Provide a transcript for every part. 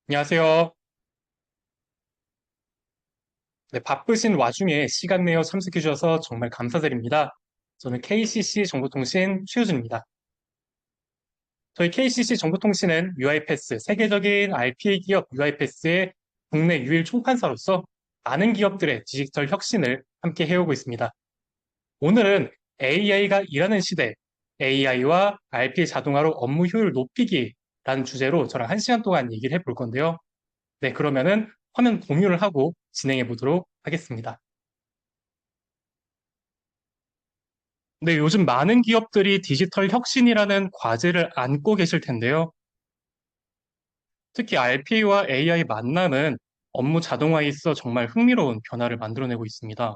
안녕하세요. 네, 바쁘신 와중에 시간 내어 참석해 주셔서 정말 감사드립니다. 저는 KCC 정보통신 최우준입니다. 저희 KCC 정보통신은 UiPath, 세계적인 RPA 기업 UiPath의 국내 유일 총판사로서 많은 기업들의 디지털 혁신을 함께 해오고 있습니다. 오늘은 AI가 일하는 시대, AI와 RPA 자동화로 업무 효율 높이기라는 주제로 저랑 1시간 동안 얘기를 해볼 건데요. 네, 그러면은 화면 공유를 하고 진행해 보도록 하겠습니다. 네, 요즘 많은 기업들이 디지털 혁신이라는 과제를 안고 계실 텐데요. 특히 RPA와 AI 만남은 업무 자동화에 있어 정말 흥미로운 변화를 만들어내고 있습니다.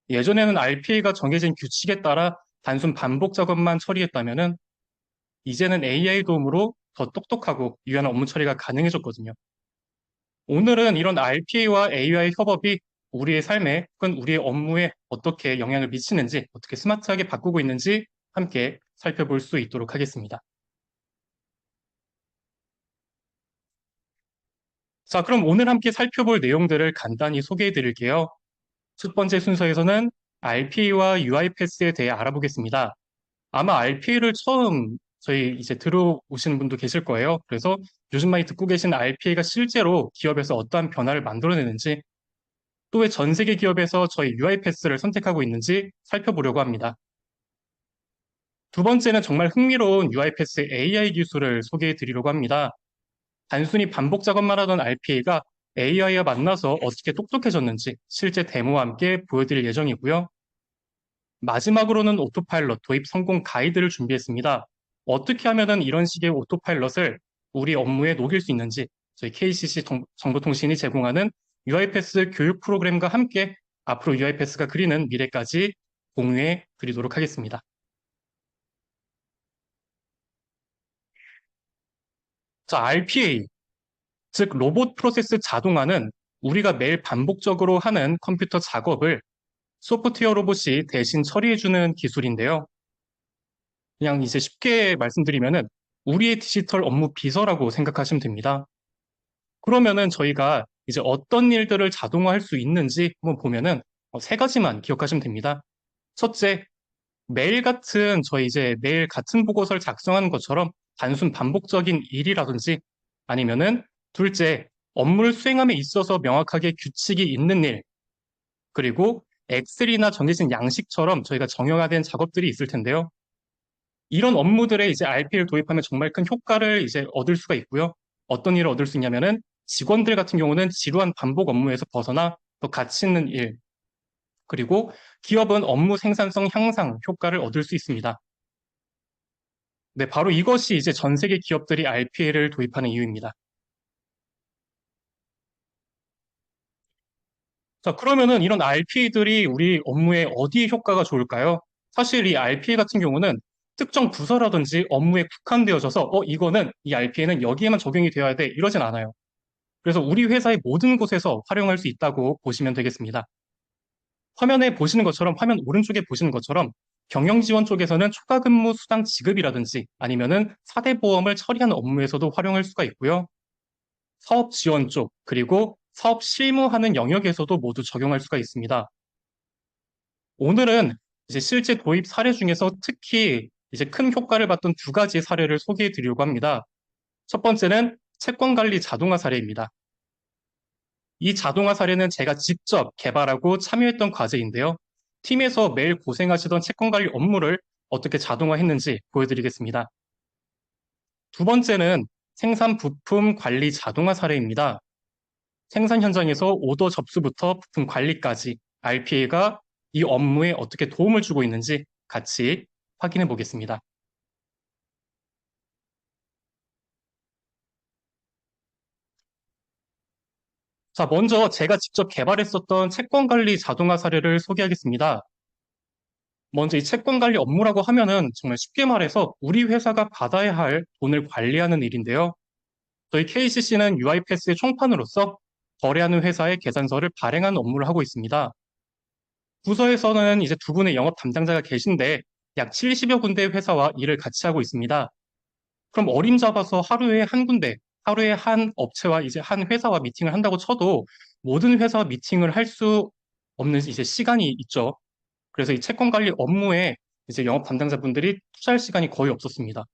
예전에는 RPA가 정해진 규칙에 따라 단순 반복 작업만 처리했다면은 이제는 AI 도움으로 더 똑똑하고 유연한 업무 처리가 가능해졌거든요. 오늘은 이런 RPA와 AI 협업이 우리의 삶에 혹은 우리의 업무에 어떻게 영향을 미치는지, 어떻게 스마트하게 바꾸고 있는지 함께 살펴볼 수 있도록 하겠습니다. 자, 그럼 오늘 함께 살펴볼 내용들을 간단히 소개해 드릴게요. 첫 번째 순서에서는 RPA와 UiPath에 대해 알아보겠습니다. 아마 RPA를 처음 저희 이제 들어오시는 분도 계실 거예요. 그래서 요즘 많이 듣고 계신 RPA가 실제로 기업에서 어떠한 변화를 만들어내는지, 또 왜 전 세계 기업에서 저희 UiPath를 선택하고 있는지 살펴보려고 합니다. 두 번째는 정말 흥미로운 UiPath AI 기술을 소개해 드리려고 합니다. 단순히 반복 작업만 하던 RPA가 AI와 만나서 어떻게 똑똑해졌는지 실제 데모와 함께 보여드릴 예정이고요. 마지막으로는 오토파일럿 도입 성공 가이드를 준비했습니다. 어떻게 하면은 이런 식의 오토파일럿을 우리 업무에 녹일 수 있는지 저희 KCC 정보통신이 제공하는 UiPath 교육 프로그램과 함께 앞으로 UiPath가 그리는 미래까지 공유해 드리도록 하겠습니다. 자, RPA, 즉 로봇 프로세스 자동화는 우리가 매일 반복적으로 하는 컴퓨터 작업을 소프트웨어 로봇이 대신 처리해주는 기술인데요. 그냥 이제 쉽게 말씀드리면은 우리의 디지털 업무 비서라고 생각하시면 됩니다. 그러면은 저희가 이제 어떤 일들을 자동화할 수 있는지 한번 보면은 세 가지만 기억하시면 됩니다. 첫째, 매일 같은 보고서를 작성하는 것처럼 단순 반복적인 일이라든지 아니면은 둘째, 업무를 수행함에 있어서 명확하게 규칙이 있는 일, 그리고 엑셀이나 정해진 양식처럼 저희가 정형화된 작업들이 있을 텐데요. 이런 업무들에 이제 RPA를 도입하면 정말 큰 효과를 이제 얻을 수가 있고요. 어떤 일을 얻을 수 있냐면은 직원들 같은 경우는 지루한 반복 업무에서 벗어나 더 가치 있는 일, 그리고 기업은 업무 생산성 향상 효과를 얻을 수 있습니다. 네, 바로 이것이 이제 전 세계 기업들이 RPA를 도입하는 이유입니다. 자, 그러면은 이런 RPA들이 우리 업무에 어디에 효과가 좋을까요? 사실 이 RPA 같은 경우는 특정 부서라든지 업무에 국한되어져서 이거는 이 RPA는 여기에만 적용이 되어야 돼 이러진 않아요. 그래서 우리 회사의 모든 곳에서 활용할 수 있다고 보시면 되겠습니다. 화면에 보시는 것처럼 화면 오른쪽에 보시는 것처럼 경영 지원 쪽에서는 초과 근무 수당 지급이라든지 아니면은 사대 보험을 처리하는 업무에서도 활용할 수가 있고요. 사업 지원 쪽 그리고 사업 실무하는 영역에서도 모두 적용할 수가 있습니다. 오늘은 이제 실제 도입 사례 중에서 특히 이제 큰 효과를 봤던 두 가지 사례를 소개해 드리려고 합니다. 첫 번째는 채권 관리 자동화 사례입니다. 이 자동화 사례는 제가 직접 개발하고 참여했던 과제인데요. 팀에서 매일 고생하시던 채권 관리 업무를 어떻게 자동화했는지 보여드리겠습니다. 두 번째는 생산 부품 관리 자동화 사례입니다. 생산 현장에서 오더 접수부터 부품 관리까지 RPA가 이 업무에 어떻게 도움을 주고 있는지 같이 확인해 보겠습니다. 자, 먼저 제가 직접 개발했었던 채권 관리 자동화 사례를 소개하겠습니다. 먼저 이 채권 관리 업무라고 하면은 정말 쉽게 말해서 우리 회사가 받아야 할 돈을 관리하는 일인데요. 저희 KCC는 UiPath의 총판으로서 거래하는 회사의 계산서를 발행하는 업무를 하고 있습니다. 부서에서는 이제 두 분의 영업 담당자가 계신데 약 70여 군데의 회사와 일을 같이 하고 있습니다. 그럼 어림잡아서 하루에 한 군데, 하루에 한 업체와 이제 한 회사와 미팅을 한다고 쳐도 모든 회사와 미팅을 할 수 없는 이제 시간이 있죠. 그래서 이 채권 관리 업무에 이제 영업 담당자분들이 투자할 시간이 거의 없었습니다.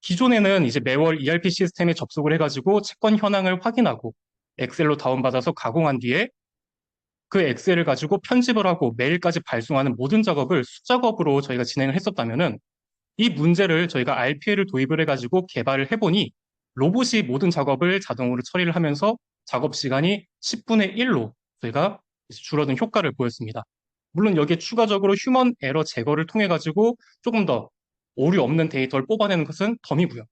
기존에는 이제 매월 ERP 시스템에 접속을 해가지고 채권 현황을 확인하고 엑셀로 다운받아서 가공한 뒤에 그 엑셀을 가지고 편집을 하고 메일까지 발송하는 모든 작업을 수작업으로 저희가 진행을 했었다면은 이 문제를 저희가 RPA를 도입을 해가지고 개발을 해보니 로봇이 모든 작업을 자동으로 처리를 하면서 작업 시간이 10분의 1로 저희가 줄어든 효과를 보였습니다. 물론 여기에 추가적으로 휴먼 에러 제거를 통해 가지고 조금 더 오류 없는 데이터를 뽑아내는 것은 덤이고요.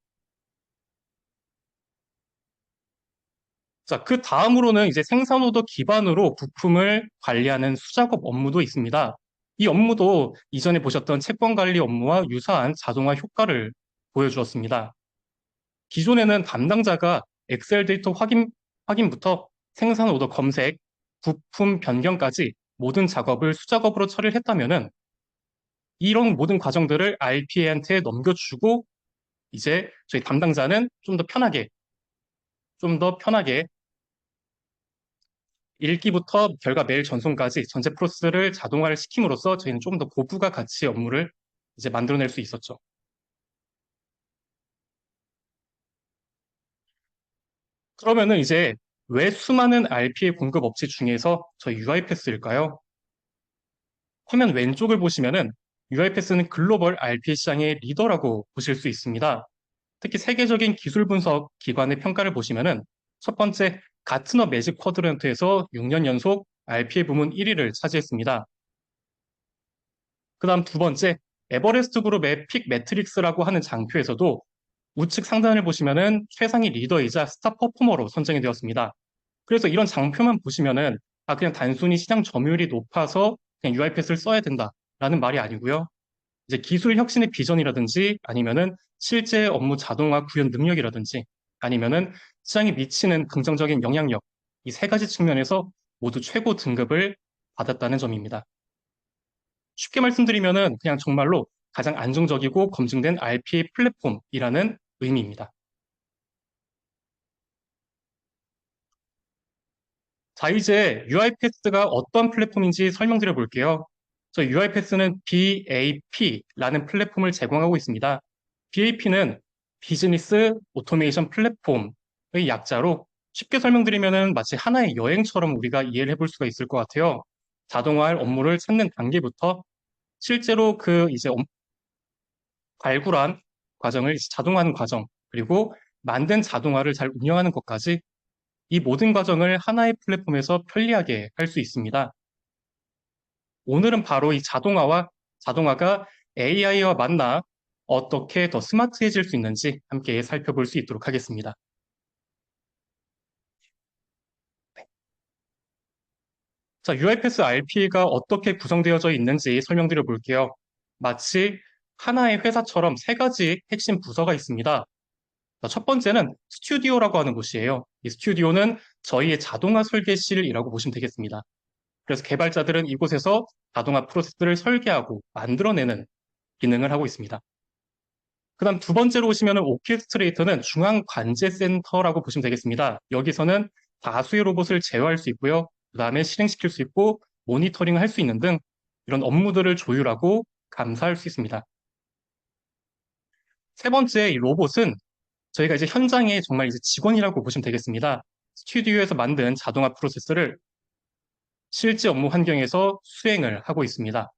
자, 그 다음으로는 이제 생산 오더 기반으로 부품을 관리하는 수작업 업무도 있습니다. 이 업무도 이전에 보셨던 채권 관리 업무와 유사한 자동화 효과를 보여주었습니다. 기존에는 담당자가 엑셀 데이터 확인부터 생산 오더 검색, 부품 변경까지 모든 작업을 수작업으로 처리를 했다면은 이런 모든 과정들을 RPA한테 넘겨주고 이제 저희 담당자는 좀 더 편하게 읽기부터 결과 메일 전송까지 전체 프로세스를 자동화를 시킴으로써 저희는 좀 더 고부가 가치의 업무를 이제 만들어낼 수 있었죠. 그러면은 이제 왜 수많은 RPA 공급 업체 중에서 저희 UiPath일까요? 화면 왼쪽을 보시면은 UiPath는 글로벌 RPA 시장의 리더라고 보실 수 있습니다. 특히 세계적인 기술 분석 기관의 평가를 보시면은 첫 번째 가트너 매직 쿼드런트에서 6년 연속 RPA 부문 1위를 차지했습니다. 그다음 두 번째 에버레스트 그룹의 픽 매트릭스라고 하는 장표에서도 우측 상단을 보시면은 최상위 리더이자 스타 퍼포머로 선정이 되었습니다. 그래서 이런 장표만 보시면은 그냥 단순히 시장 점유율이 높아서 그냥 UiPath를 써야 된다라는 말이 아니고요. 이제 기술 혁신의 비전이라든지 아니면은 실제 업무 자동화 구현 능력이라든지 아니면은 시장에 미치는 긍정적인 영향력 이 세 가지 측면에서 모두 최고 등급을 받았다는 점입니다. 쉽게 말씀드리면은 그냥 정말로 가장 안정적이고 검증된 RPA 플랫폼이라는 의미입니다. 자, 이제 UiPath가 어떤 플랫폼인지 설명드려 볼게요. 저희 UiPath는 BAP라는 플랫폼을 제공하고 있습니다. BAP는 비즈니스 오토메이션 플랫폼의 약자로 쉽게 설명드리면은 마치 하나의 여행처럼 우리가 이해를 해볼 수가 있을 것 같아요. 자동화할 업무를 찾는 단계부터 실제로 그 이제 발굴한 과정을 자동화하는 과정, 그리고 만든 자동화를 잘 운영하는 것까지 이 모든 과정을 하나의 플랫폼에서 편리하게 할 수 있습니다. 오늘은 바로 이 자동화가 AI와 만나 어떻게 더 스마트해질 수 있는지 함께 살펴볼 수 있도록 하겠습니다. 자, UiPath RP가 어떻게 구성되어져 있는지 설명드려 볼게요. 마치 하나의 회사처럼 세 가지 핵심 부서가 있습니다. 자, 첫 번째는 스튜디오라고 하는 곳이에요. 이 스튜디오는 저희의 자동화 설계실이라고 보시면 되겠습니다. 그래서 개발자들은 이곳에서 자동화 프로세스를 설계하고 만들어내는 기능을 하고 있습니다. 그다음 두 번째로 오시면 오케스트레이터는 중앙 관제 센터라고 보시면 되겠습니다. 여기서는 다수의 로봇을 제어할 수 있고요. 그다음에 실행시킬 수 있고 모니터링 할 수 있는 등 이런 업무들을 조율하고 감사할 수 있습니다. 세 번째, 이 로봇은 저희가 이제 현장에 정말 이제 직원이라고 보시면 되겠습니다. 스튜디오에서 만든 자동화 프로세스를 실제 업무 환경에서 수행을 하고 있습니다.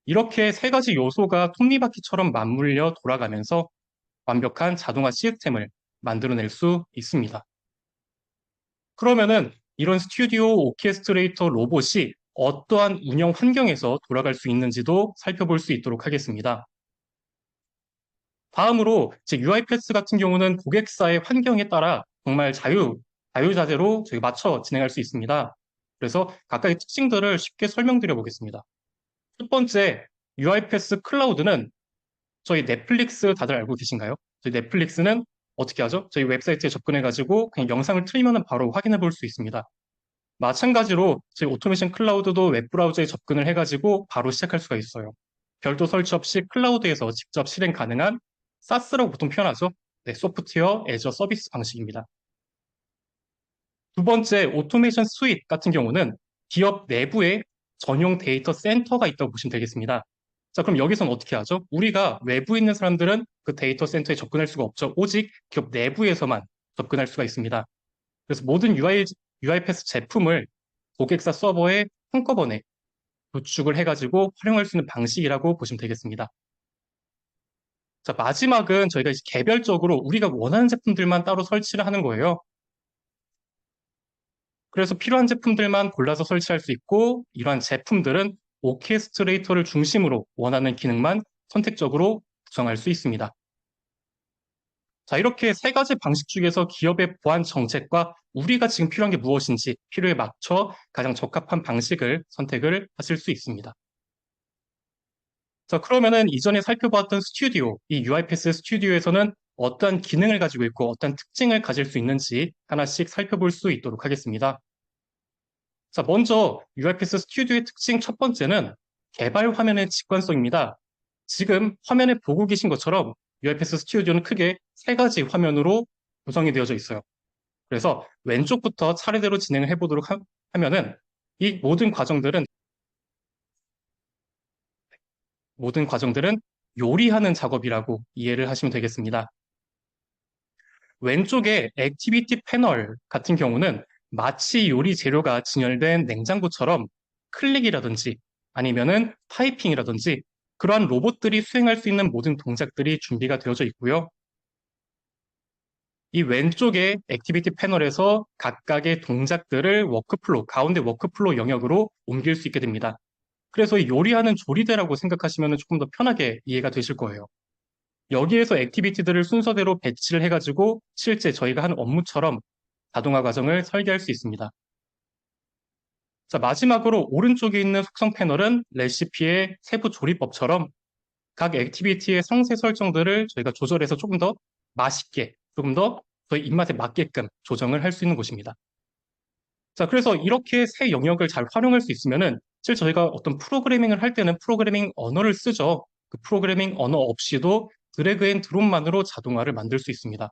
이렇게 세 가지 요소가 톱니바퀴처럼 맞물려 돌아가면서 완벽한 자동화 시스템을 만들어낼 수 있습니다. 그러면은 이런 스튜디오 오케스트레이터 로봇이 어떠한 운영 환경에서 돌아갈 수 있는지도 살펴볼 수 있도록 하겠습니다. 다음으로 UiPath 같은 경우는 고객사의 환경에 따라 정말 자유자재로 저희 맞춰 진행할 수 있습니다. 그래서 각각의 특징들을 쉽게 설명드려 보겠습니다. 첫 번째, UiPath 클라우드는 저희 넷플릭스 다들 알고 계신가요? 저희 넷플릭스는 어떻게 하죠? 저희 웹사이트에 접근해가지고 그냥 영상을 틀면 바로 확인해 볼 수 있습니다. 마찬가지로 저희 오토메이션 클라우드도 웹브라우저에 접근을 해가지고 바로 시작할 수가 있어요. 별도 설치 없이 클라우드에서 직접 실행 가능한 SaaS라고 보통 표현하죠. 네, 소프트웨어 애저 서비스 방식입니다. 두 번째, 오토메이션 스윗 같은 경우는 기업 내부에 전용 데이터 센터가 있다고 보시면 되겠습니다. 자, 그럼 여기서는 어떻게 하죠? 우리가 외부에 있는 사람들은 그 데이터 센터에 접근할 수가 없죠. 오직 기업 내부에서만 접근할 수가 있습니다. 그래서 모든 UiPath 제품을 고객사 서버에 한꺼번에 구축을 해가지고 활용할 수 있는 방식이라고 보시면 되겠습니다. 자, 마지막은 저희가 이제 개별적으로 우리가 원하는 제품들만 따로 설치를 하는 거예요. 그래서 필요한 제품들만 골라서 설치할 수 있고, 이러한 제품들은 오케스트레이터를 중심으로 원하는 기능만 선택적으로 구성할 수 있습니다. 자, 이렇게 세 가지 방식 중에서 기업의 보안 정책과 우리가 지금 필요한 게 무엇인지 필요에 맞춰 가장 적합한 방식을 선택을 하실 수 있습니다. 자, 그러면은 이전에 살펴보았던 스튜디오, 이 UiPath 스튜디오에서는 어떠한 기능을 가지고 있고 어떤 특징을 가질 수 있는지 하나씩 살펴볼 수 있도록 하겠습니다. 자, 먼저 UiPath 스튜디오의 특징 첫 번째는 개발 화면의 직관성입니다. 지금 화면에 보고 계신 것처럼 UiPath 스튜디오는 크게 세 가지 화면으로 구성이 되어져 있어요. 그래서 왼쪽부터 차례대로 진행을 해보도록 하면은 이 모든 과정들은 요리하는 작업이라고 이해를 하시면 되겠습니다. 왼쪽에 액티비티 패널 같은 경우는 마치 요리 재료가 진열된 냉장고처럼 클릭이라든지 아니면은 타이핑이라든지 그러한 로봇들이 수행할 수 있는 모든 동작들이 준비가 되어져 있고요. 이 왼쪽의 액티비티 패널에서 각각의 동작들을 가운데 워크플로우 영역으로 옮길 수 있게 됩니다. 그래서 이 요리하는 조리대라고 생각하시면 조금 더 편하게 이해가 되실 거예요. 여기에서 액티비티들을 순서대로 배치를 해가지고 실제 저희가 하는 업무처럼 자동화 과정을 설계할 수 있습니다. 자, 마지막으로 오른쪽에 있는 속성 패널은 레시피의 세부 조리법처럼 각 액티비티의 상세 설정들을 저희가 조절해서 조금 더 맛있게, 조금 더 저희 입맛에 맞게끔 조정을 할 수 있는 곳입니다. 자, 그래서 이렇게 세 영역을 잘 활용할 수 있으면은 사실 저희가 어떤 프로그래밍을 할 때는 프로그래밍 언어를 쓰죠. 그 프로그래밍 언어 없이도 드래그 앤 드롭만으로 자동화를 만들 수 있습니다.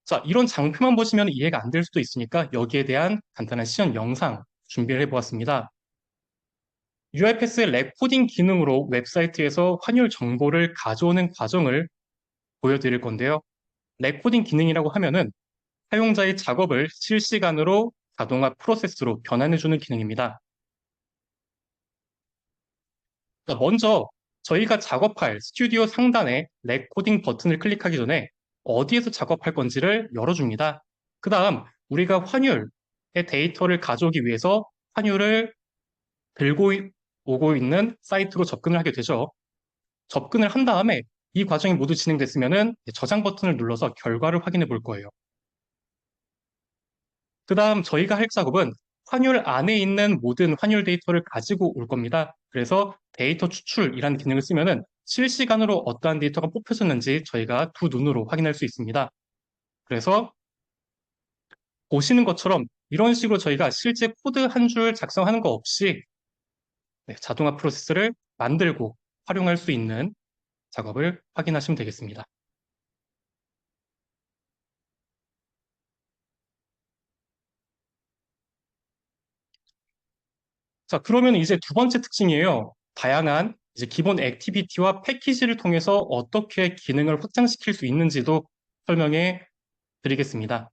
자, 이런 장표만 보시면 이해가 안 될 수도 있으니까 여기에 대한 간단한 시연 영상 준비를 해보았습니다. UiPath의 레코딩 기능으로 웹사이트에서 환율 정보를 가져오는 과정을 보여드릴 건데요. 레코딩 기능이라고 하면은 사용자의 작업을 실시간으로 자동화 프로세스로 변환해주는 기능입니다. 먼저 저희가 작업할 스튜디오 상단에 레코딩 버튼을 클릭하기 전에 어디에서 작업할 건지를 열어줍니다. 그 다음 우리가 환율의 데이터를 가져오기 위해서 환율을 들고 오고 있는 사이트로 접근을 하게 되죠. 접근을 한 다음에 이 과정이 모두 진행됐으면 저장 버튼을 눌러서 결과를 확인해 볼 거예요. 그 다음 저희가 할 작업은 환율 안에 있는 모든 환율 데이터를 가지고 올 겁니다. 그래서 데이터 추출이라는 기능을 쓰면은 실시간으로 어떠한 데이터가 뽑혀졌는지 저희가 두 눈으로 확인할 수 있습니다. 그래서 보시는 것처럼 이런 식으로 저희가 실제 코드 한 줄 작성하는 거 없이 자동화 프로세스를 만들고 활용할 수 있는 작업을 확인하시면 되겠습니다. 자, 그러면 이제 두 번째 특징이에요. 다양한 이제 기본 액티비티와 패키지를 통해서 어떻게 기능을 확장시킬 수 있는지도 설명해 드리겠습니다.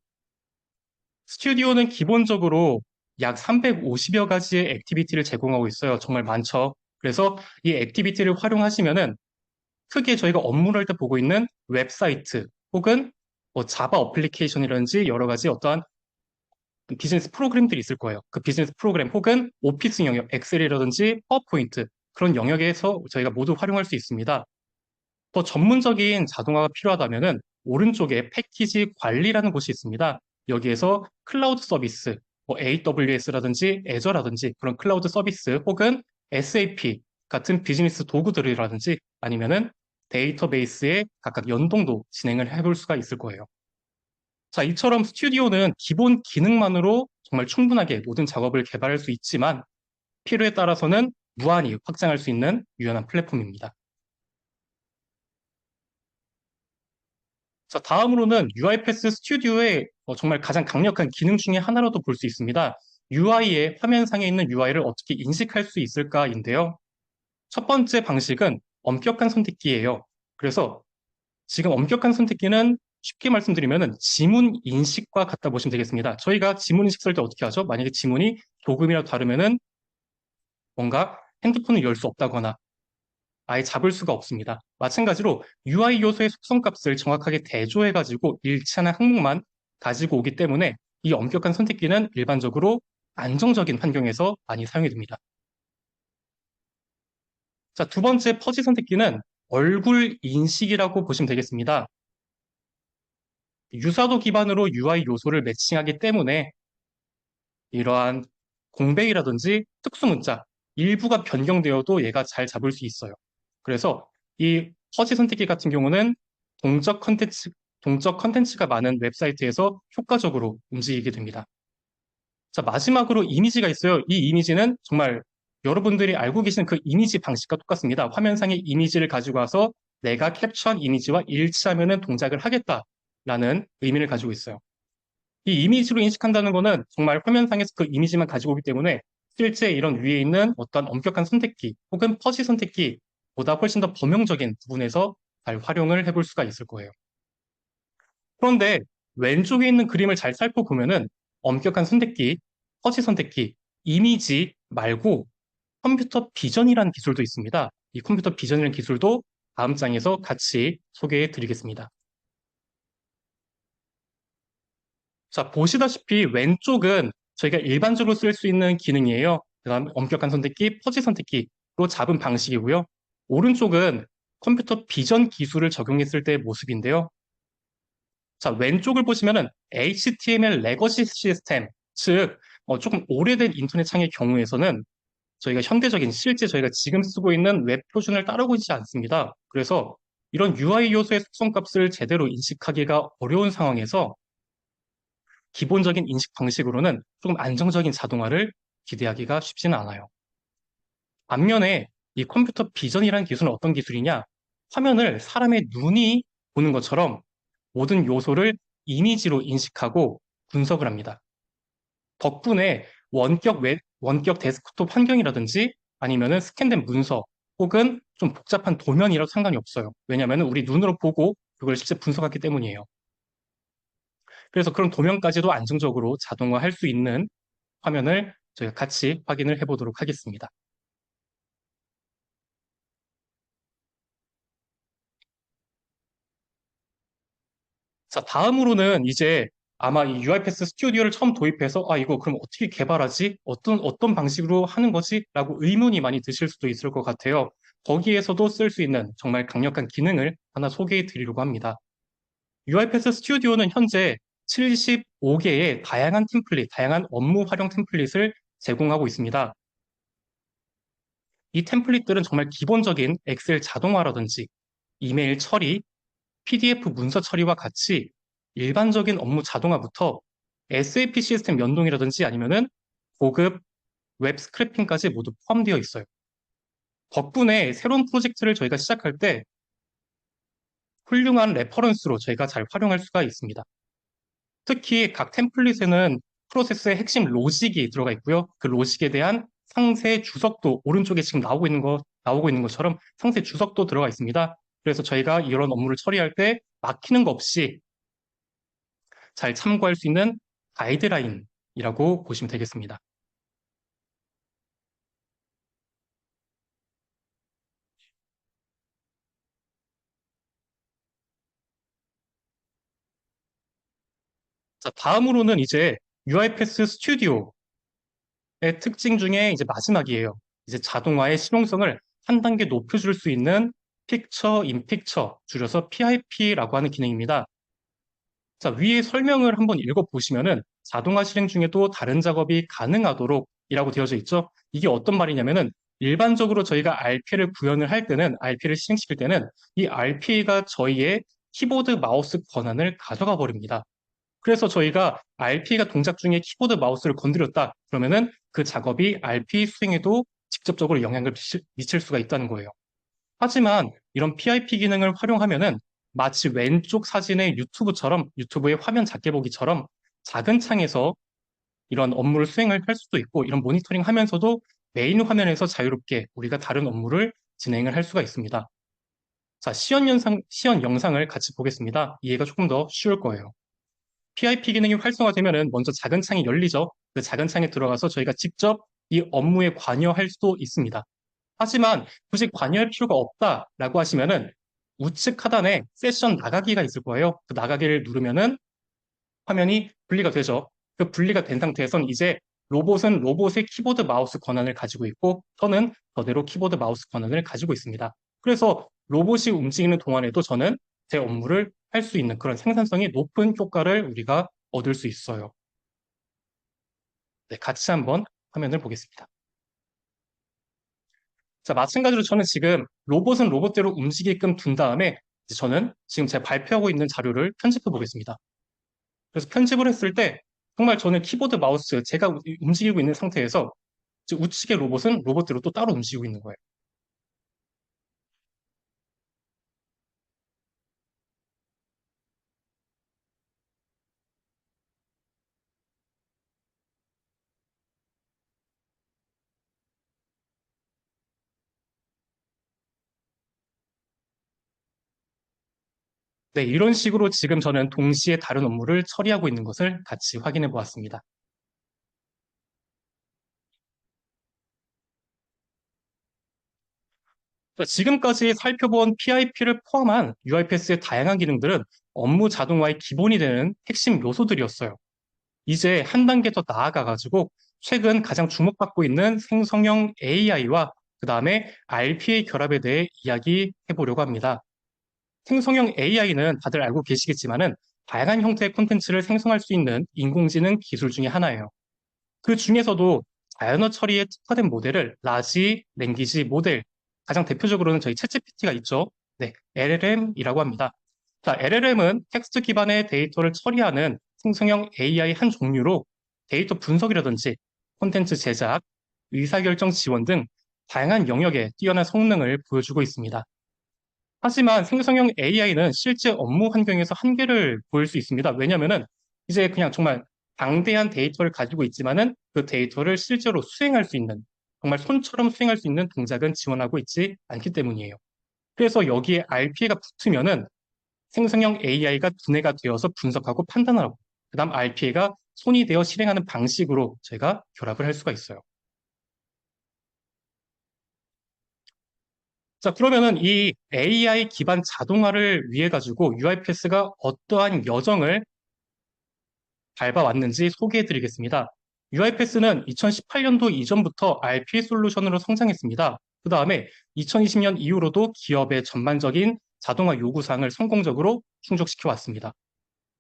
스튜디오는 기본적으로 약 350여 가지의 액티비티를 제공하고 있어요. 정말 많죠. 그래서 이 액티비티를 활용하시면은 크게 저희가 업무를 할 때 보고 있는 웹사이트 혹은 뭐 자바 어플리케이션이라든지 여러 가지 어떠한 비즈니스 프로그램들이 있을 거예요. 그 비즈니스 프로그램 혹은 오피스 영역, 엑셀이라든지 파워포인트 그런 영역에서 저희가 모두 활용할 수 있습니다. 더 전문적인 자동화가 필요하다면은 오른쪽에 패키지 관리라는 곳이 있습니다. 여기에서 클라우드 서비스, 뭐 AWS라든지 애저라든지 그런 클라우드 서비스 혹은 SAP 같은 비즈니스 도구들이라든지 아니면은 데이터베이스의 각각 연동도 진행을 해볼 수가 있을 거예요. 자, 이처럼 스튜디오는 기본 기능만으로 정말 충분하게 모든 작업을 개발할 수 있지만 필요에 따라서는 무한히 확장할 수 있는 유연한 플랫폼입니다. 자, 다음으로는 UiPath 스튜디오의 정말 가장 강력한 기능 중에 하나로도 볼 수 있습니다. UI의 화면상에 있는 UI를 어떻게 인식할 수 있을까인데요. 첫 번째 방식은 엄격한 선택기예요. 그래서 지금 엄격한 선택기는 쉽게 말씀드리면 지문 인식과 같다 보시면 되겠습니다. 저희가 지문 인식 쓸 때 어떻게 하죠? 만약에 지문이 조금이라도 다르면은 뭔가 핸드폰을 열 수 없다거나 아예 잡을 수가 없습니다. 마찬가지로 UI 요소의 속성값을 정확하게 대조해가지고 일치하는 항목만 가지고 오기 때문에 이 엄격한 선택기는 일반적으로 안정적인 환경에서 많이 사용이 됩니다. 자, 두 번째 퍼지 선택기는 얼굴 인식이라고 보시면 되겠습니다. 유사도 기반으로 UI 요소를 매칭하기 때문에 이러한 공백이라든지 특수 문자 일부가 변경되어도 얘가 잘 잡을 수 있어요. 그래서 이 퍼지 선택기 같은 경우는 동적 컨텐츠가 많은 웹사이트에서 효과적으로 움직이게 됩니다. 자, 마지막으로 이미지가 있어요. 이 이미지는 정말 여러분들이 알고 계시는 그 이미지 방식과 똑같습니다. 화면상의 이미지를 가지고 와서 내가 캡처한 이미지와 일치하면 동작을 하겠다라는 의미를 가지고 있어요. 이 이미지로 인식한다는 거는 정말 화면상에서 그 이미지만 가지고 오기 때문에 실제 이런 위에 있는 어떤 엄격한 선택기 혹은 퍼지 선택기보다 훨씬 더 범용적인 부분에서 잘 활용을 해볼 수가 있을 거예요. 그런데 왼쪽에 있는 그림을 잘 살펴보면은 엄격한 선택기, 퍼지 선택기, 이미지 말고 컴퓨터 비전이라는 기술도 있습니다. 이 컴퓨터 비전이라는 기술도 다음 장에서 같이 소개해 드리겠습니다. 자, 보시다시피 왼쪽은 저희가 일반적으로 쓸 수 있는 기능이에요. 그다음 엄격한 선택기, 퍼지 선택기로 잡은 방식이고요. 오른쪽은 컴퓨터 비전 기술을 적용했을 때의 모습인데요. 자, 왼쪽을 보시면은 HTML 레거시 시스템, 즉 조금 오래된 인터넷 창의 경우에서는 저희가 현대적인 실제 저희가 지금 쓰고 있는 웹 표준을 따르고 있지 않습니다. 그래서 이런 UI 요소의 속성값을 제대로 인식하기가 어려운 상황에서 기본적인 인식 방식으로는 조금 안정적인 자동화를 기대하기가 쉽지는 않아요. 반면에 이 컴퓨터 비전이라는 기술은 어떤 기술이냐? 화면을 사람의 눈이 보는 것처럼 모든 요소를 이미지로 인식하고 분석을 합니다. 덕분에 원격 데스크톱 환경이라든지 아니면은 스캔된 문서 혹은 좀 복잡한 도면이라도 상관이 없어요. 왜냐하면 우리 눈으로 보고 그걸 실제 분석하기 때문이에요. 그래서 그런 도면까지도 안정적으로 자동화할 수 있는 화면을 저희가 같이 확인을 해보도록 하겠습니다. 자, 다음으로는 이제 아마 이 UiPath 스튜디오를 처음 도입해서 이거 그럼 어떻게 개발하지? 어떤 방식으로 하는 거지? 라고 의문이 많이 드실 수도 있을 것 같아요. 거기에서도 쓸 수 있는 정말 강력한 기능을 하나 소개해 드리려고 합니다. UiPath 스튜디오는 현재 75개의 다양한 템플릿, 다양한 업무 활용 템플릿을 제공하고 있습니다. 이 템플릿들은 정말 기본적인 엑셀 자동화라든지 이메일 처리, PDF 문서 처리와 같이 일반적인 업무 자동화부터 SAP 시스템 연동이라든지 아니면은 고급 웹 스크래핑까지 모두 포함되어 있어요. 덕분에 새로운 프로젝트를 저희가 시작할 때 훌륭한 레퍼런스로 저희가 잘 활용할 수가 있습니다. 특히 각 템플릿에는 프로세스의 핵심 로직이 들어가 있고요. 그 로직에 대한 상세 주석도 오른쪽에 지금 나오고 있는 것처럼 상세 주석도 들어가 있습니다. 그래서 저희가 이런 업무를 처리할 때 막히는 거 없이 잘 참고할 수 있는 가이드라인이라고 보시면 되겠습니다. 자, 다음으로는 이제 UiPath 스튜디오의 특징 중에 이제 마지막이에요. 이제 자동화의 실용성을 한 단계 높여줄 수 있는 픽처 인 픽처, 줄여서 PIP라고 하는 기능입니다. 자, 위에 설명을 한번 읽어보시면은 자동화 실행 중에도 다른 작업이 가능하도록 이라고 되어져 있죠. 이게 어떤 말이냐면은 일반적으로 저희가 RP를 구현을 할 때는, RP를 실행시킬 때는 이 RP가 저희의 키보드 마우스 권한을 가져가 버립니다. 그래서 저희가 RP가 동작 중에 키보드 마우스를 건드렸다. 그러면은 그 작업이 RP 수행에도 직접적으로 영향을 미칠 수가 있다는 거예요. 하지만 이런 PIP 기능을 활용하면은 마치 왼쪽 사진의 유튜브처럼 유튜브의 화면 작게 보기처럼 작은 창에서 이런 업무를 수행을 할 수도 있고 이런 모니터링 하면서도 메인 화면에서 자유롭게 우리가 다른 업무를 진행을 할 수가 있습니다. 자, 시연 영상을 같이 보겠습니다. 이해가 조금 더 쉬울 거예요. PIP 기능이 활성화되면은 먼저 작은 창이 열리죠. 그 작은 창에 들어가서 저희가 직접 이 업무에 관여할 수도 있습니다. 하지만 굳이 관여할 필요가 없다라고 하시면은 우측 하단에 세션 나가기가 있을 거예요. 그 나가기를 누르면은 화면이 분리가 되죠. 그 분리가 된 상태에선 이제 로봇은 로봇의 키보드 마우스 권한을 가지고 있고 저는 저대로 키보드 마우스 권한을 가지고 있습니다. 그래서 로봇이 움직이는 동안에도 저는 제 업무를 할 수 있는 그런 생산성이 높은 효과를 우리가 얻을 수 있어요. 네, 같이 한번 화면을 보겠습니다. 자, 마찬가지로 저는 지금 로봇은 로봇대로 움직이게끔 둔 다음에 이제 저는 지금 제가 발표하고 있는 자료를 편집해 보겠습니다. 그래서 편집을 했을 때 정말 저는 키보드 마우스 제가 움직이고 있는 상태에서 우측의 로봇은 로봇대로 또 따로 움직이고 있는 거예요. 네, 이런 식으로 지금 저는 동시에 다른 업무를 처리하고 있는 것을 같이 확인해 보았습니다. 자, 지금까지 살펴본 PIP를 포함한 UiPath의 다양한 기능들은 업무 자동화의 기본이 되는 핵심 요소들이었어요. 이제 한 단계 더 나아가가지고 최근 가장 주목받고 있는 생성형 AI와 그 다음에 RPA 결합에 대해 이야기해 보려고 합니다. 생성형 AI는 다들 알고 계시겠지만은 다양한 형태의 콘텐츠를 생성할 수 있는 인공지능 기술 중에 하나예요. 그 중에서도 자연어 처리에 특화된 모델을 라지 랭귀지 모델, 가장 대표적으로는 저희 챗GPT가 있죠. 네, LLM이라고 합니다. 자, LLM은 텍스트 기반의 데이터를 처리하는 생성형 AI 한 종류로 데이터 분석이라든지 콘텐츠 제작, 의사결정 지원 등 다양한 영역에 뛰어난 성능을 보여주고 있습니다. 하지만 생성형 AI는 실제 업무 환경에서 한계를 보일 수 있습니다. 왜냐하면은 이제 그냥 정말 방대한 데이터를 가지고 있지만은 그 데이터를 실제로 수행할 수 있는 정말 손처럼 수행할 수 있는 동작은 지원하고 있지 않기 때문이에요. 그래서 여기에 RPA가 붙으면은 생성형 AI가 두뇌가 되어서 분석하고 판단하고 그다음 RPA가 손이 되어 실행하는 방식으로 저희가 결합을 할 수가 있어요. 자, 그러면은 이 AI 기반 자동화를 위해 가지고 UiPath가 어떠한 여정을 밟아왔는지 소개해 드리겠습니다. UiPath는 2018년도 이전부터 RPA 솔루션으로 성장했습니다. 그 다음에 2020년 이후로도 기업의 전반적인 자동화 요구사항을 성공적으로 충족시켜 왔습니다.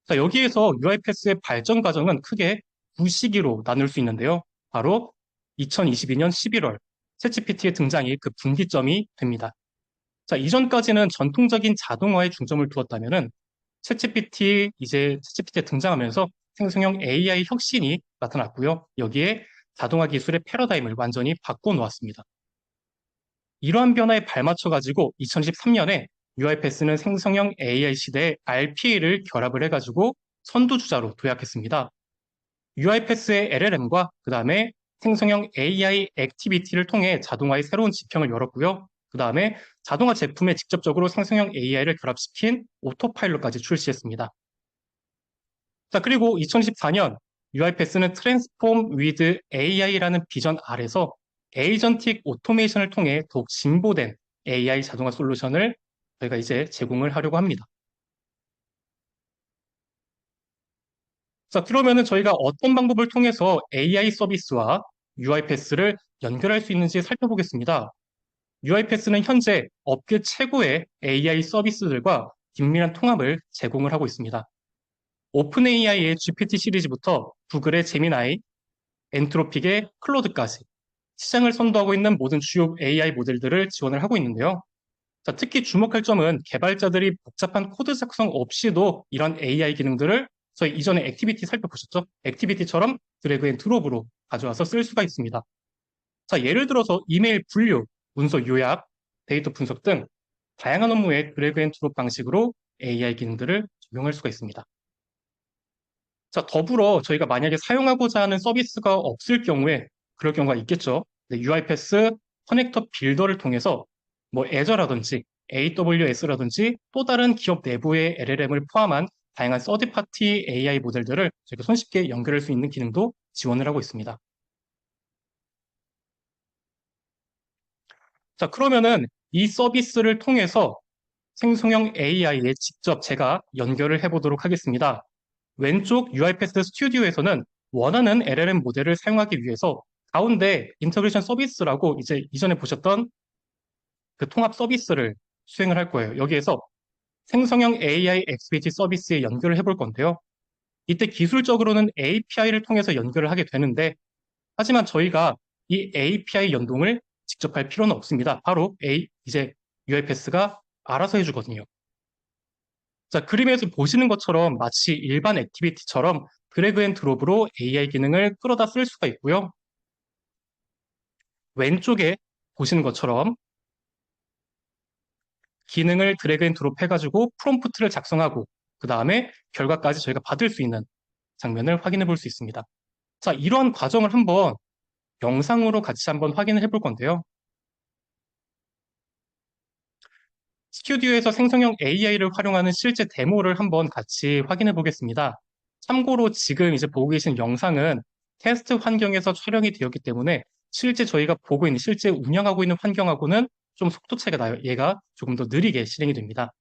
자, 여기에서 UiPath의 발전 과정은 크게 두 시기로 나눌 수 있는데요. 바로 2022년 11월 챗GPT의 등장이 그 분기점이 됩니다. 자, 이전까지는 전통적인 자동화에 중점을 두었다면은 챗GPT에 등장하면서 생성형 AI 혁신이 나타났고요. 여기에 자동화 기술의 패러다임을 완전히 바꿔 놓았습니다. 이러한 변화에 발맞춰 가지고 2013년에 UiPath는 생성형 AI 시대에 RPA를 결합을 해가지고 선두주자로 도약했습니다. UiPath의 LLM과 그 다음에 생성형 AI 액티비티를 통해 자동화의 새로운 지평을 열었고요. 그 다음에 자동화 제품에 직접적으로 생성형 AI를 결합시킨 오토파일럿까지 출시했습니다. 자, 그리고 2014년 UiPath는 트랜스폼 위드 AI라는 비전 아래서 에이전틱 오토메이션을 통해 더욱 진보된 AI 자동화 솔루션을 저희가 이제 제공을 하려고 합니다. 자, 그러면은 저희가 어떤 방법을 통해서 AI 서비스와 UiPath를 연결할 수 있는지 살펴보겠습니다. UiPath는 현재 업계 최고의 AI 서비스들과 긴밀한 통합을 제공을 하고 있습니다. 오픈AI의 GPT 시리즈부터 구글의 제미나이, 엔트로픽의 클로드까지 시장을 선도하고 있는 모든 주요 AI 모델들을 지원을 하고 있는데요. 자, 특히 주목할 점은 개발자들이 복잡한 코드 작성 없이도 이런 AI 기능들을 저희 이전에 액티비티 살펴보셨죠? 액티비티처럼 드래그 앤 드롭으로 가져와서 쓸 수가 있습니다. 자, 예를 들어서 이메일 분류, 문서 요약, 데이터 분석 등 다양한 업무에 드래그 앤 드롭 방식으로 AI 기능들을 적용할 수가 있습니다. 자, 더불어 저희가 만약에 사용하고자 하는 서비스가 없을 경우에 그럴 경우가 있겠죠. UiPath 커넥터 빌더를 통해서 뭐 애저라든지 AWS라든지 또 다른 기업 내부의 LLM을 포함한 다양한 서드파티 AI 모델들을 저희가 손쉽게 연결할 수 있는 기능도 지원을 하고 있습니다. 자, 그러면은 이 서비스를 통해서 생성형 AI에 직접 제가 연결을 해보도록 하겠습니다. 왼쪽 UiPath 스튜디오에서는 원하는 LLM 모델을 사용하기 위해서 가운데 인터그레이션 서비스라고 이제 이전에 보셨던 그 통합 서비스를 수행을 할 거예요. 여기에서 생성형 AI XBT 서비스에 연결을 해볼 건데요. 이때 기술적으로는 API를 통해서 연결을 하게 되는데 하지만 저희가 이 API 연동을 직접 할 필요는 없습니다. 바로 이제 UiPath가 알아서 해주거든요. 자, 그림에서 보시는 것처럼 마치 일반 액티비티처럼 드래그 앤 드롭으로 AI 기능을 끌어다 쓸 수가 있고요. 왼쪽에 보시는 것처럼 기능을 드래그 앤 드롭 해가지고 프롬프트를 작성하고 그 다음에 결과까지 저희가 받을 수 있는 장면을 확인해 볼 수 있습니다. 자, 이러한 과정을 한번 영상으로 같이 한번 확인을 해볼 건데요. 스튜디오에서 생성형 AI를 활용하는 실제 데모를 한번 같이 확인해 보겠습니다. 참고로 지금 이제 보고 계신 영상은 테스트 환경에서 촬영이 되었기 때문에 실제 저희가 보고 있는, 실제 운영하고 있는 환경하고는 좀 속도 차이가 나요. 얘가 조금 더 느리게 실행이 됩니다.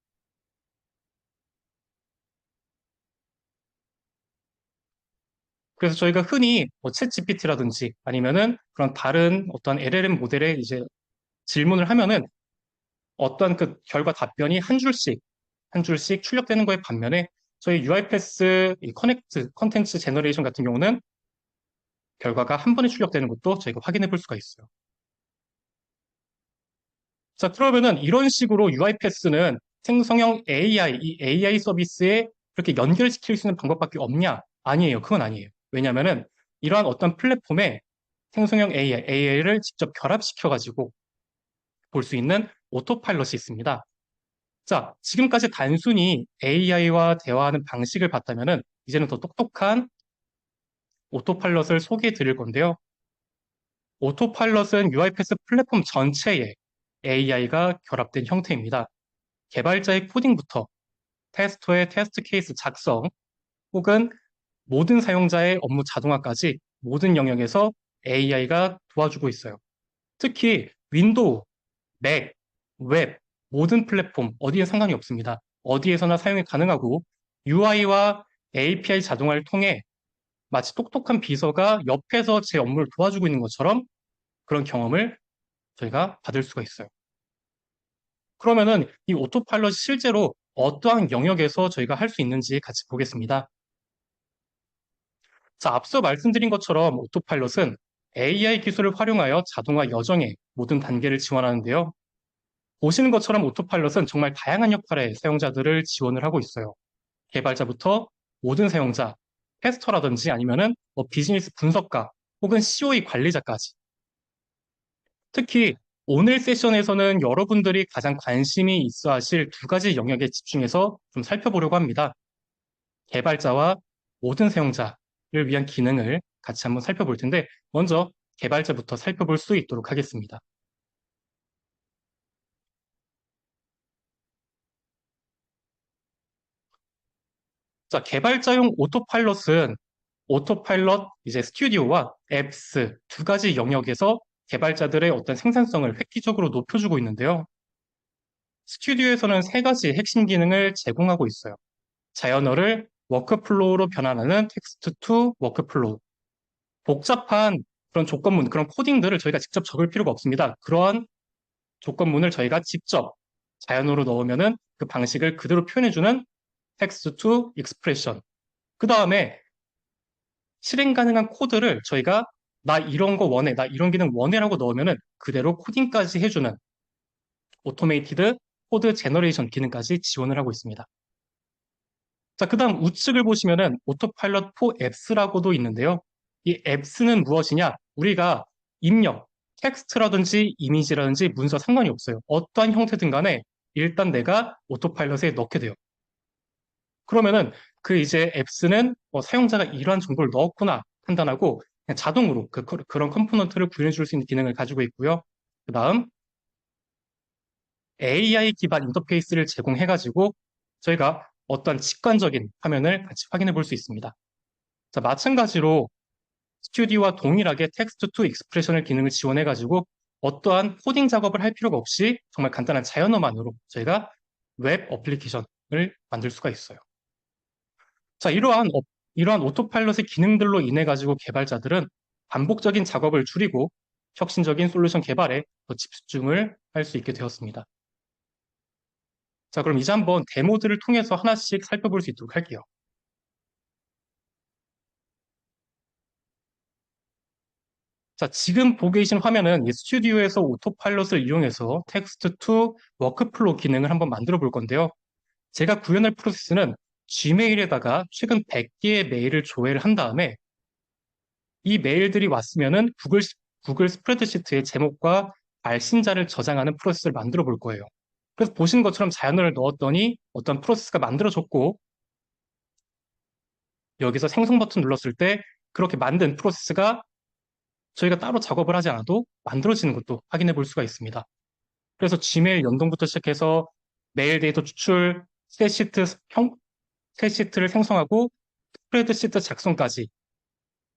그래서 저희가 흔히 챗 GPT라든지 아니면은 그런 다른 어떤 LLM 모델에 이제 질문을 하면은 어떤 그 결과 답변이 한 줄씩 출력되는 거에 반면에 저희 UiPath 이 커넥트 컨텐츠 제너레이션 같은 경우는 결과가 한 번에 출력되는 것도 저희가 확인해 볼 수가 있어요. 자, 그러면은 이런 식으로 UiPath는 생성형 AI, 이 AI 서비스에 그렇게 연결시킬 수 있는 방법밖에 없냐? 아니에요. 그건 아니에요. 왜냐면은 이러한 어떤 플랫폼에 생성형 AI를 직접 결합시켜가지고 볼 수 있는 오토파일럿이 있습니다. 자, 지금까지 단순히 AI와 대화하는 방식을 봤다면은 이제는 더 똑똑한 오토파일럿을 소개해 드릴 건데요. 오토파일럿은 UiPath 플랫폼 전체에 AI가 결합된 형태입니다. 개발자의 코딩부터 테스터의 테스트 케이스 작성 혹은 모든 사용자의 업무 자동화까지 모든 영역에서 AI가 도와주고 있어요. 특히 윈도우, 맥, 웹, 모든 플랫폼 어디에 상관이 없습니다. 어디에서나 사용이 가능하고 UI와 API 자동화를 통해 마치 똑똑한 비서가 옆에서 제 업무를 도와주고 있는 것처럼 그런 경험을 저희가 받을 수가 있어요. 그러면은 이 오토파일럿이 실제로 어떠한 영역에서 저희가 할 수 있는지 같이 보겠습니다. 자, 앞서 말씀드린 것처럼 오토파일럿은 AI 기술을 활용하여 자동화 여정의 모든 단계를 지원하는데요. 보시는 것처럼 오토파일럿은 정말 다양한 역할의 사용자들을 지원을 하고 있어요. 개발자부터 모든 사용자, 테스터라든지 아니면은 뭐 비즈니스 분석가 혹은 COE 관리자까지. 특히 오늘 세션에서는 여러분들이 가장 관심이 있어 하실 두 가지 영역에 집중해서 좀 살펴보려고 합니다. 개발자와 모든 사용자를 위한 기능을 같이 한번 살펴볼 텐데 먼저 개발자부터 살펴볼 수 있도록 하겠습니다. 자, 개발자용 오토파일럿은 오토파일럿 이제 스튜디오와 앱스 두 가지 영역에서 개발자들의 어떤 생산성을 획기적으로 높여주고 있는데요. 스튜디오에서는 세 가지 핵심 기능을 제공하고 있어요. 자연어를 워크플로우로 변환하는 텍스트 투 워크플로우. 복잡한 그런 조건문, 그런 코딩들을 저희가 직접 적을 필요가 없습니다. 그러한 조건문을 저희가 직접 자연어로 넣으면은 그 방식을 그대로 표현해주는 텍스트 투 익스프레션. 그 다음에 실행 가능한 코드를 저희가 나 이런 거 원해, 나 이런 기능 원해라고 넣으면은 그대로 코딩까지 해주는 오토메이티드 코드 제너레이션 기능까지 지원을 하고 있습니다. 자, 그 다음 우측을 보시면은 오토파일럿 포 앱스라고도 있는데요. 이 앱스는 무엇이냐? 우리가 입력, 텍스트라든지 이미지라든지 문서 상관이 없어요. 어떠한 형태든 간에 일단 내가 오토파일럿에 넣게 돼요. 그러면은 그 이제 앱스는 사용자가 이러한 정보를 넣었구나 판단하고 그냥 자동으로 그런 컴포넌트를 구현해 줄 수 있는 기능을 가지고 있고요. 그 다음 AI 기반 인터페이스를 제공해가지고 저희가 어떤 직관적인 화면을 같이 확인해 볼 수 있습니다. 자, 마찬가지로 스튜디오와 동일하게 텍스트 투 익스프레션을 기능을 지원해가지고 어떠한 코딩 작업을 할 필요가 없이 정말 간단한 자연어만으로 저희가 웹 어플리케이션을 만들 수가 있어요. 자, 이러한 오토파일럿의 기능들로 인해 가지고 개발자들은 반복적인 작업을 줄이고 혁신적인 솔루션 개발에 더 집중을 할 수 있게 되었습니다. 자, 그럼 이제 한번 데모들을 통해서 하나씩 살펴볼 수 있도록 할게요. 자, 지금 보고 계신 화면은 이 스튜디오에서 오토파일럿을 이용해서 텍스트 투 워크플로우 기능을 한번 만들어 볼 건데요. 제가 구현할 프로세스는 지메일에다가 최근 100개의 메일을 조회를 한 다음에 이 메일들이 왔으면은 구글 스프레드시트의 제목과 발신자를 저장하는 프로세스를 만들어 볼 거예요. 그래서 보시는 것처럼 자연어를 넣었더니 어떤 프로세스가 만들어졌고 여기서 생성 버튼 눌렀을 때 그렇게 만든 프로세스가 저희가 따로 작업을 하지 않아도 만들어지는 것도 확인해 볼 수가 있습니다. 그래서 지메일 연동부터 시작해서 메일 데이터 추출, 스프레드시트를 생성하고 스프레드시트 작성까지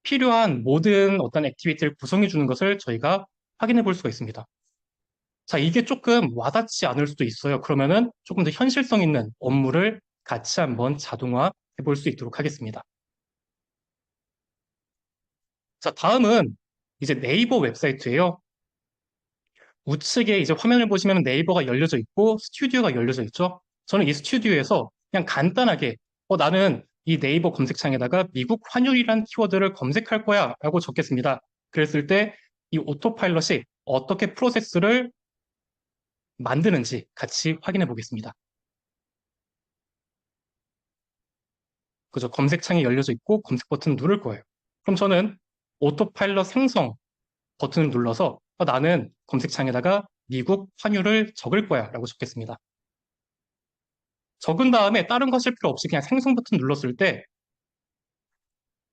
필요한 모든 어떤 액티비티를 구성해 주는 것을 저희가 확인해 볼 수가 있습니다. 자, 이게 조금 와닿지 않을 수도 있어요. 그러면은 조금 더 현실성 있는 업무를 같이 한번 자동화 해볼 수 있도록 하겠습니다. 자, 다음은 이제 네이버 웹사이트예요. 우측에 이제 화면을 보시면 네이버가 열려져 있고 스튜디오가 열려져 있죠. 저는 이 스튜디오에서 그냥 간단하게 나는 이 네이버 검색창에다가 미국 환율이란 키워드를 검색할 거야 라고 적겠습니다. 그랬을 때 이 오토파일럿이 어떻게 프로세스를 만드는지 같이 확인해 보겠습니다. 그죠? 검색창이 열려져 있고 검색 버튼을 누를 거예요. 그럼 저는 오토파일럿 생성 버튼을 눌러서 나는 검색창에다가 미국 환율을 적을 거야 라고 적겠습니다. 적은 다음에 다른 거 하실 필요 없이 그냥 생성 버튼 눌렀을 때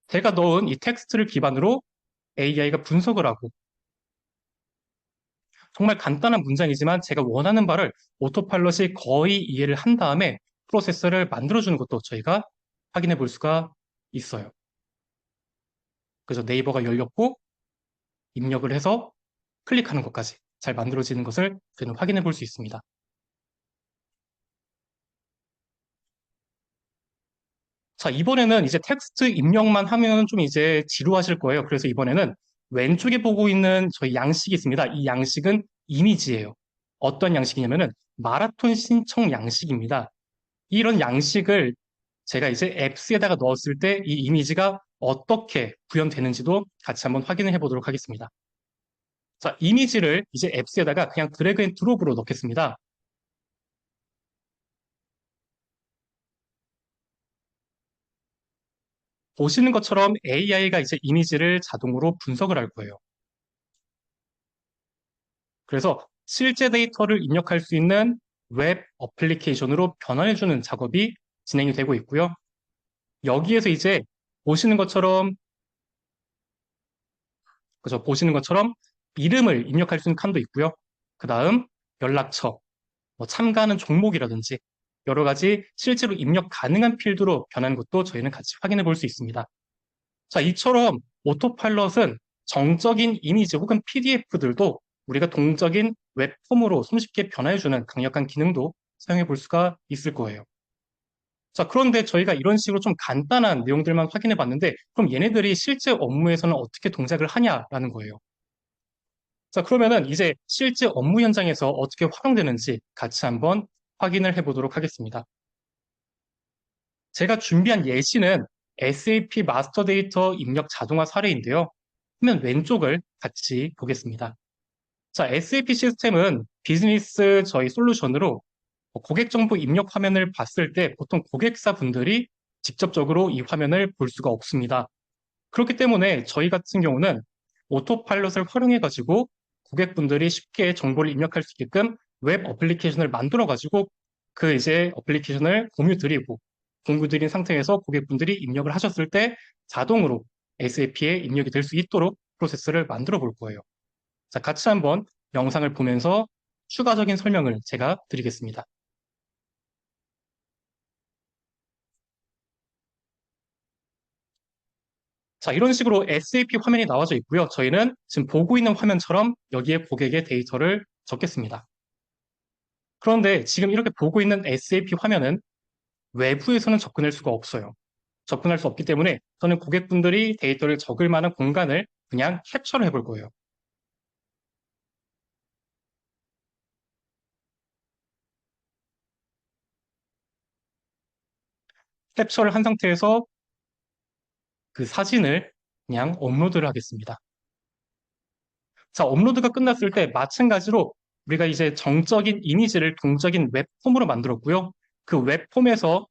제가 넣은 이 텍스트를 기반으로 AI가 분석을 하고 정말 간단한 문장이지만 제가 원하는 바를 오토파일럿이 거의 이해를 한 다음에 프로세서를 만들어주는 것도 저희가 확인해 볼 수가 있어요. 그래서 네이버가 열렸고 입력을 해서 클릭하는 것까지 잘 만들어지는 것을 저희는 확인해 볼 수 있습니다. 자, 이번에는 이제 텍스트 입력만 하면 좀 이제 지루하실 거예요. 그래서 이번에는 왼쪽에 보고 있는 저희 양식이 있습니다. 이 양식은 이미지예요. 어떤 양식이냐면은 마라톤 신청 양식입니다. 이런 양식을 제가 이제 앱스에다가 넣었을 때 이 이미지가 어떻게 구현되는지도 같이 한번 확인을 해보도록 하겠습니다. 자, 이미지를 이제 앱스에다가 그냥 드래그 앤 드롭으로 넣겠습니다. 보시는 것처럼 AI가 이제 이미지를 자동으로 분석을 할 거예요. 그래서 실제 데이터를 입력할 수 있는 웹 어플리케이션으로 변환해주는 작업이 진행이 되고 있고요. 여기에서 이제 보시는 것처럼, 그죠? 보시는 것처럼 이름을 입력할 수 있는 칸도 있고요. 그 다음 연락처, 참가하는 종목이라든지 여러 가지 실제로 입력 가능한 필드로 변한 것도 저희는 같이 확인해 볼 수 있습니다. 자, 이처럼 오토파일럿은 정적인 이미지 혹은 PDF들도 우리가 동적인 웹폼으로 손쉽게 변화해주는 강력한 기능도 사용해 볼 수가 있을 거예요. 자, 그런데 저희가 이런 식으로 좀 간단한 내용들만 확인해 봤는데, 그럼 얘네들이 실제 업무에서는 어떻게 동작을 하냐라는 거예요. 자, 그러면은 이제 실제 업무 현장에서 어떻게 활용되는지 같이 한번 확인을 해 보도록 하겠습니다. 제가 준비한 예시는 SAP 마스터 데이터 입력 자동화 사례인데요. 화면 왼쪽을 같이 보겠습니다. 자, SAP 시스템은 비즈니스 저희 솔루션으로 고객 정보 입력 화면을 봤을 때 보통 고객사 분들이 직접적으로 이 화면을 볼 수가 없습니다. 그렇기 때문에 저희 같은 경우는 오토파일럿을 활용해가지고 고객분들이 쉽게 정보를 입력할 수 있게끔 웹 어플리케이션을 만들어가지고 그 이제 어플리케이션을 공유 드리고 공유드린 상태에서 고객분들이 입력을 하셨을 때 자동으로 SAP에 입력이 될 수 있도록 프로세스를 만들어 볼 거예요. 자, 같이 한번 영상을 보면서 추가적인 설명을 제가 드리겠습니다. 자, 이런 식으로 SAP 화면이 나와져 있고요. 저희는 지금 보고 있는 화면처럼 여기에 고객의 데이터를 적겠습니다. 그런데 지금 이렇게 보고 있는 SAP 화면은 외부에서는 접근할 수가 없어요. 접근할 수 없기 때문에 저는 고객분들이 데이터를 적을 만한 공간을 그냥 캡처를 해볼 거예요. 캡처를 한 상태에서 그 사진을 그냥 업로드를 하겠습니다. 자, 업로드가 끝났을 때 마찬가지로 우리가 이제 정적인 이미지를 동적인 웹폼으로 만들었고요. 그 웹폼에서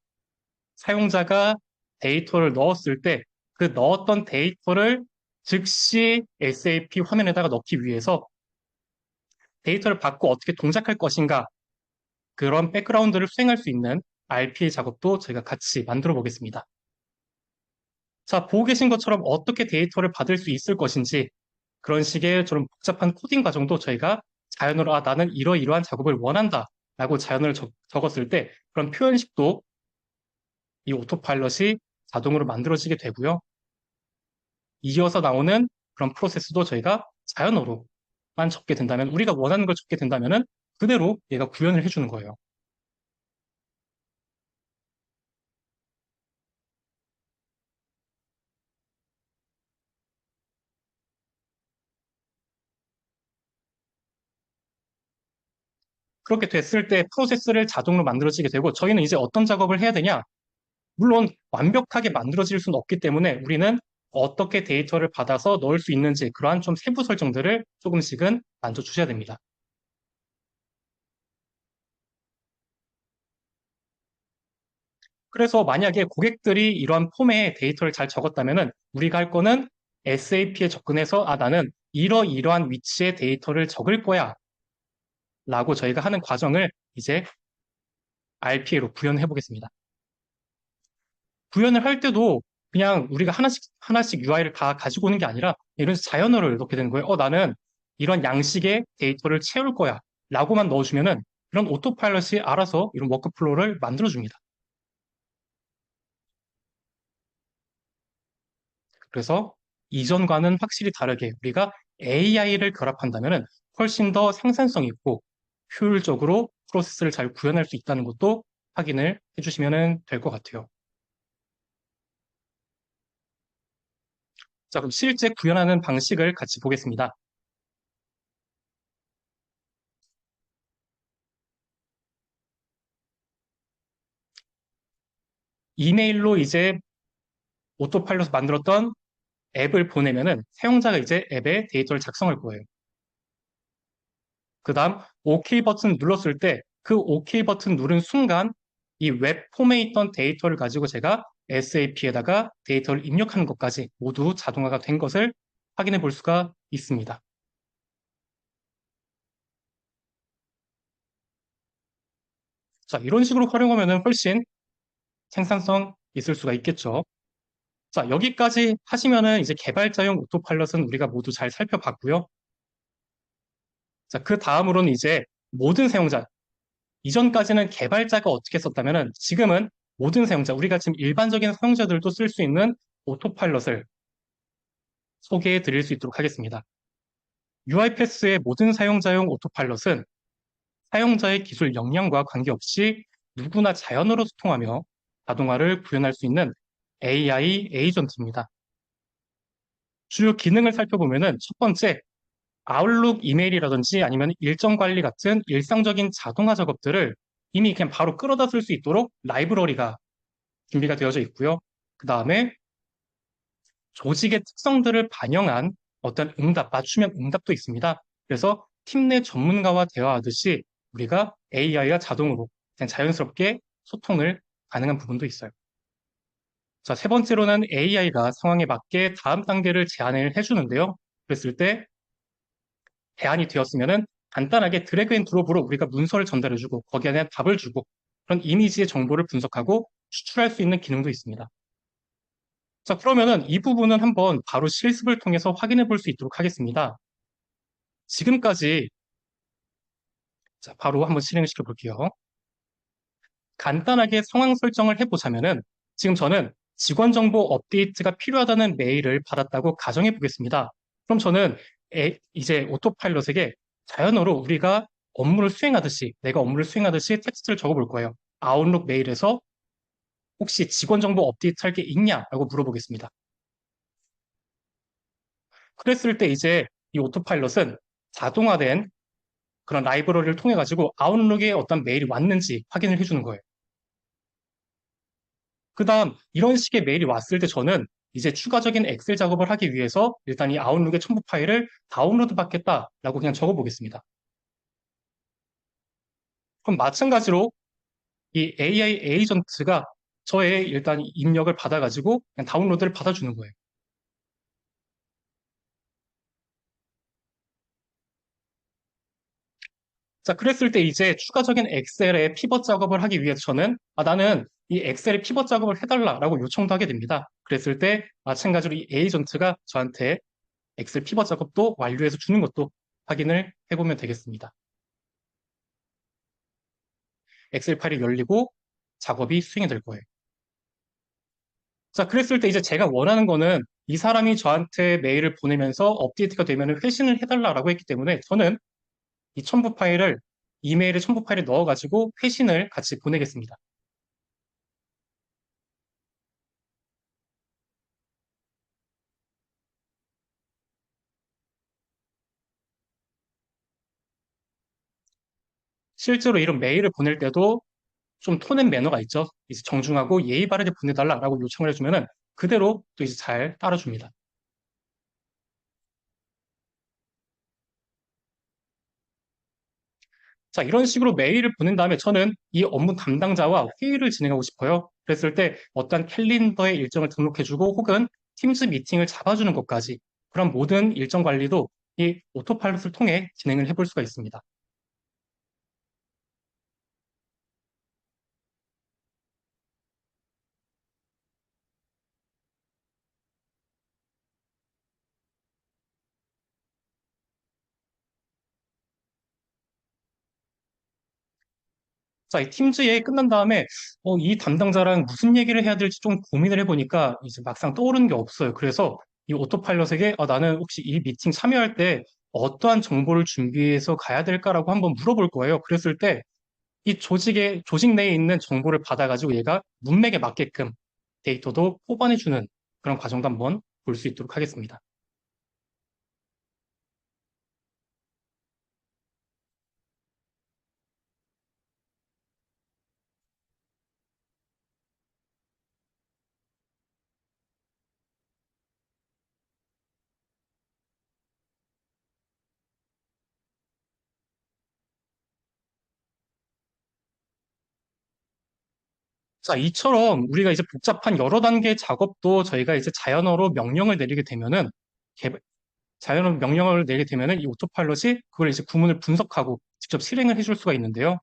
사용자가 데이터를 넣었을 때 그 넣었던 데이터를 즉시 SAP 화면에다가 넣기 위해서 데이터를 받고 어떻게 동작할 것인가 그런 백그라운드를 수행할 수 있는 RPA 작업도 저희가 같이 만들어 보겠습니다. 자, 보고 계신 것처럼 어떻게 데이터를 받을 수 있을 것인지 그런 식의 좀 복잡한 코딩 과정도 저희가 자연어로 나는 이러이러한 작업을 원한다 라고 자연어를 적었을 때 그런 표현식도 이 오토파일럿이 자동으로 만들어지게 되고요. 이어서 나오는 그런 프로세스도 저희가 자연어로만 적게 된다면 우리가 원하는 걸 적게 된다면 그대로 얘가 구현을 해주는 거예요. 그렇게 됐을 때 프로세스를 자동으로 만들어지게 되고 저희는 이제 어떤 작업을 해야 되냐? 물론 완벽하게 만들어질 수는 없기 때문에 우리는 어떻게 데이터를 받아서 넣을 수 있는지 그러한 좀 세부 설정들을 조금씩은 만져주셔야 됩니다. 그래서 만약에 고객들이 이러한 폼에 데이터를 잘 적었다면 우리가 할 거는 SAP에 접근해서 나는 이러이러한 위치에 데이터를 적을 거야 라고 저희가 하는 과정을 이제 RPA로 구현해 보겠습니다. 구현을 할 때도 그냥 우리가 하나씩 UI를 다 가지고 오는 게 아니라 이런 자연어를 넣게 되는 거예요. 나는 이런 양식의 데이터를 채울 거야 라고만 넣어주면은 이런 오토파일럿이 알아서 이런 워크플로우를 만들어줍니다. 그래서 이전과는 확실히 다르게 우리가 AI를 결합한다면은 훨씬 더 생산성 있고 효율적으로 프로세스를 잘 구현할 수 있다는 것도 확인을 해주시면 될 것 같아요. 자, 그럼 실제 구현하는 방식을 같이 보겠습니다. 이메일로 이제 오토파일럿 만들었던 앱을 보내면은 사용자가 이제 앱에 데이터를 작성할 거예요. 그 다음 OK 버튼 눌렀을 때 그 OK 버튼 누른 순간 이 웹폼에 있던 데이터를 가지고 제가 SAP에다가 데이터를 입력하는 것까지 모두 자동화가 된 것을 확인해 볼 수가 있습니다. 자, 이런 식으로 활용하면 훨씬 생산성 있을 수가 있겠죠. 자, 여기까지 하시면은 이제 개발자용 오토파일럿은 우리가 모두 잘 살펴봤고요. 자, 그 다음으로는 이제 모든 사용자, 이전까지는 개발자가 어떻게 썼다면은 지금은 모든 사용자, 우리가 지금 일반적인 사용자들도 쓸 수 있는 오토파일럿을 소개해 드릴 수 있도록 하겠습니다. UiPath의 모든 사용자용 오토파일럿은 사용자의 기술 역량과 관계없이 누구나 자연어로 소통하며 자동화를 구현할 수 있는 AI 에이전트입니다. 주요 기능을 살펴보면은 첫 번째, 아웃룩 이메일이라든지 아니면 일정 관리 같은 일상적인 자동화 작업들을 이미 그냥 바로 끌어다 쓸 수 있도록 라이브러리가 준비가 되어져 있고요. 그 다음에 조직의 특성들을 반영한 어떤 응답, 맞춤형 응답도 있습니다. 그래서 팀 내 전문가와 대화하듯이 우리가 AI와 자동으로 그냥 자연스럽게 소통을 가능한 부분도 있어요. 자, 세 번째로는 AI가 상황에 맞게 다음 단계를 제안을 해주는데요. 그랬을 때 대안이 되었으면은 간단하게 드래그 앤 드롭으로 우리가 문서를 전달해주고 거기에 대한 답을 주고 그런 이미지의 정보를 분석하고 추출할 수 있는 기능도 있습니다. 자, 그러면은 이 부분은 한번 바로 실습을 통해서 확인해 볼 수 있도록 하겠습니다. 지금까지 자, 바로 한번 실행을 시켜 볼게요. 간단하게 상황 설정을 해보자면은 지금 저는 직원 정보 업데이트가 필요하다는 메일을 받았다고 가정해 보겠습니다. 그럼 저는 이제 오토파일럿에게 자연어로 우리가 업무를 수행하듯이 내가 업무를 수행하듯이 텍스트를 적어 볼 거예요. 아웃룩 메일에서 혹시 직원 정보 업데이트 할 게 있냐라고 물어보겠습니다. 그랬을 때 이제 이 오토파일럿은 자동화된 그런 라이브러리를 통해 가지고 아웃룩에 어떤 메일이 왔는지 확인을 해주는 거예요. 그 다음 이런 식의 메일이 왔을 때 저는 이제 추가적인 엑셀 작업을 하기 위해서 일단 이 아웃룩의 첨부 파일을 다운로드 받겠다라고 그냥 적어 보겠습니다. 그럼 마찬가지로 이 AI 에이전트가 저의 일단 입력을 받아가지고 그냥 다운로드를 받아주는 거예요. 자, 그랬을 때 이제 추가적인 엑셀의 피벗 작업을 하기 위해서 저는 나는 이 엑셀의 피벗 작업을 해달라라고 요청도 하게 됩니다. 그랬을 때 마찬가지로 이 에이전트가 저한테 엑셀 피벗 작업도 완료해서 주는 것도 확인을 해보면 되겠습니다. 엑셀 파일이 열리고 작업이 수행이 될 거예요. 자, 그랬을 때 이제 제가 원하는 거는 이 사람이 저한테 메일을 보내면서 업데이트가 되면 회신을 해달라고 했기 때문에 저는 이 첨부 파일을 이메일에 첨부 파일에 넣어가지고 회신을 같이 보내겠습니다. 실제로 이런 메일을 보낼 때도 좀 톤앤 매너가 있죠. 이제 정중하고 예의 바르게 보내달라고 요청을 해주면은 그대로 또 이제 잘 따라줍니다. 자, 이런 식으로 메일을 보낸 다음에 저는 이 업무 담당자와 회의를 진행하고 싶어요. 그랬을 때 어떤 캘린더에 일정을 등록해주고 혹은 팀즈 미팅을 잡아주는 것까지 그런 모든 일정 관리도 이 오토파일럿을 통해 진행을 해볼 수가 있습니다. 자, 이 팀즈 회의 끝난 다음에 이 담당자랑 무슨 얘기를 해야 될지 좀 고민을 해보니까 이제 막상 떠오르는 게 없어요. 그래서 이 오토파일럿에게 나는 혹시 이 미팅 참여할 때 어떠한 정보를 준비해서 가야 될까라고 한번 물어볼 거예요. 그랬을 때 이 조직 내에 있는 정보를 받아가지고 얘가 문맥에 맞게끔 데이터도 뽑아내주는 그런 과정도 한번 볼 수 있도록 하겠습니다. 자, 이처럼 우리가 이제 복잡한 여러 단계 작업도 저희가 이제 자연어로 명령을 내리게 되면은 개- 자연어로 명령을 내리게 되면은 이 오토파일럿이 그걸 이제 구문을 분석하고 직접 실행을 해줄 수가 있는데요.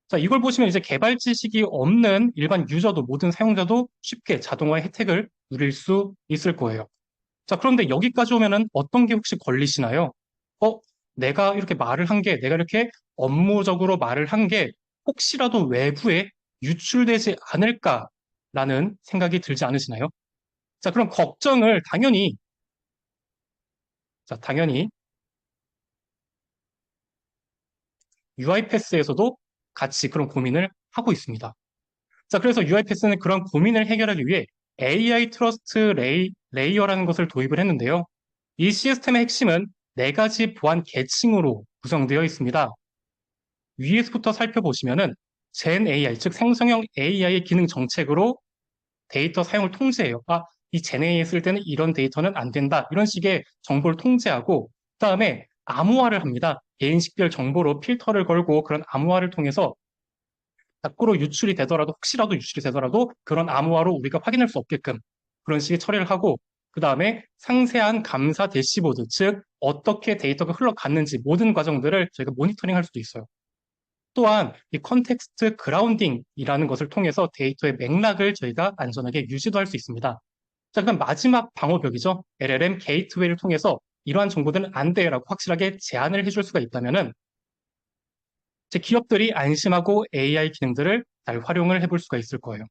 자, 이걸 보시면 이제 개발 지식이 없는 일반 유저도 모든 사용자도 쉽게 자동화의 혜택을 누릴 수 있을 거예요. 자, 그런데 여기까지 오면은 어떤 게 혹시 걸리시나요? 어, 내가 이렇게 업무적으로 말을 한 게 혹시라도 외부에 유출되지 않을까라는 생각이 들지 않으시나요? 자, 그럼 걱정을 당연히 UiPath에서도 같이 그런 고민을 하고 있습니다. 자, 그래서 UiPath는 그런 고민을 해결하기 위해 AI 트러스트 레이어라는 것을 도입을 했는데요. 이 시스템의 핵심은 네 가지 보안 계층으로 구성되어 있습니다. 위에서부터 살펴보시면은 Gen AI, 즉 생성형 AI의 기능 정책으로 데이터 사용을 통제해요. 이 Gen AI 쓸 때는 이런 데이터는 안 된다. 이런 식의 정보를 통제하고 그다음에 암호화를 합니다. 개인식별 정보로 필터를 걸고 그런 암호화를 통해서 밖으로 유출이 되더라도 혹시라도 유출이 되더라도 그런 암호화로 우리가 확인할 수 없게끔 그런 식의 처리를 하고 그다음에 상세한 감사 대시보드, 즉 어떻게 데이터가 흘러갔는지 모든 과정들을 저희가 모니터링할 수도 있어요. 또한 이 컨텍스트 그라운딩이라는 것을 통해서 데이터의 맥락을 저희가 안전하게 유지도 할 수 있습니다. 자, 그럼 마지막 방어벽이죠. LLM 게이트웨이를 통해서 이러한 정보들은 안 돼라고 확실하게 제한을 해줄 수가 있다면은 제 기업들이 안심하고 AI 기능들을 잘 활용을 해볼 수가 있을 거예요.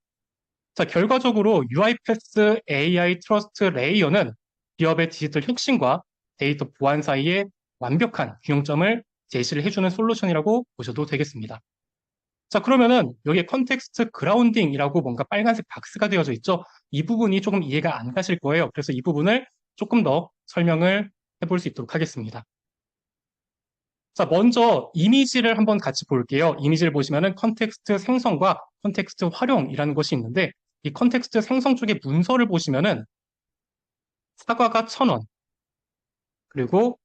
자, 결과적으로 UiPath AI 트러스트 레이어는 기업의 디지털 혁신과 데이터 보안 사이에 완벽한 균형점을 제시를 해주는 솔루션이라고 보셔도 되겠습니다. 자, 그러면은 여기에 컨텍스트 그라운딩이라고 뭔가 빨간색 박스가 되어져 있죠? 이 부분이 조금 이해가 안 가실 거예요. 그래서 이 부분을 조금 더 설명을 해볼 수 있도록 하겠습니다. 자, 먼저 이미지를 한번 같이 볼게요. 이미지를 보시면은 컨텍스트 생성과 컨텍스트 활용이라는 것이 있는데 이 컨텍스트 생성 쪽의 문서를 보시면은 사과가 1,000원, 그리고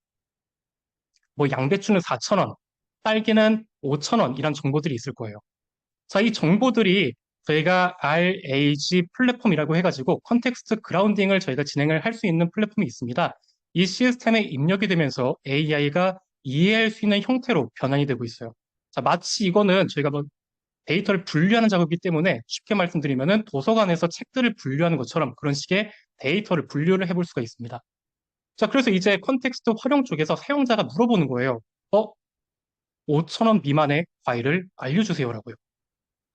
뭐 양배추는 4,000원, 딸기는 5,000원 이런 정보들이 있을 거예요. 자, 이 정보들이 저희가 RAG 플랫폼이라고 해가지고 컨텍스트 그라운딩을 저희가 진행을 할 수 있는 플랫폼이 있습니다. 이 시스템에 입력이 되면서 AI가 이해할 수 있는 형태로 변환이 되고 있어요. 자, 마치 이거는 저희가 뭐 데이터를 분류하는 작업이기 때문에 쉽게 말씀드리면은 도서관에서 책들을 분류하는 것처럼 그런 식의 데이터를 분류를 해볼 수가 있습니다. 자, 그래서 이제 컨텍스트 활용 쪽에서 사용자가 물어보는 거예요. 5,000원 미만의 과일을 알려주세요라고요.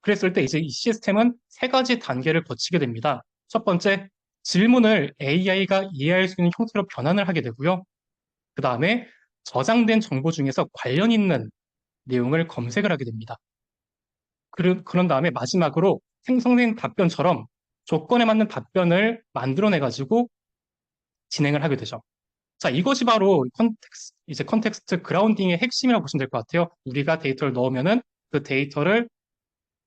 그랬을 때 이제 이 시스템은 세 가지 단계를 거치게 됩니다. 첫 번째, 질문을 AI가 이해할 수 있는 형태로 변환을 하게 되고요. 그 다음에 저장된 정보 중에서 관련 있는 내용을 검색을 하게 됩니다. 그런 다음에 마지막으로 생성된 답변처럼 조건에 맞는 답변을 만들어내가지고 진행을 하게 되죠. 자, 이것이 바로 이제 컨텍스트 그라운딩의 핵심이라고 보시면 될 것 같아요. 우리가 데이터를 넣으면은 그 데이터를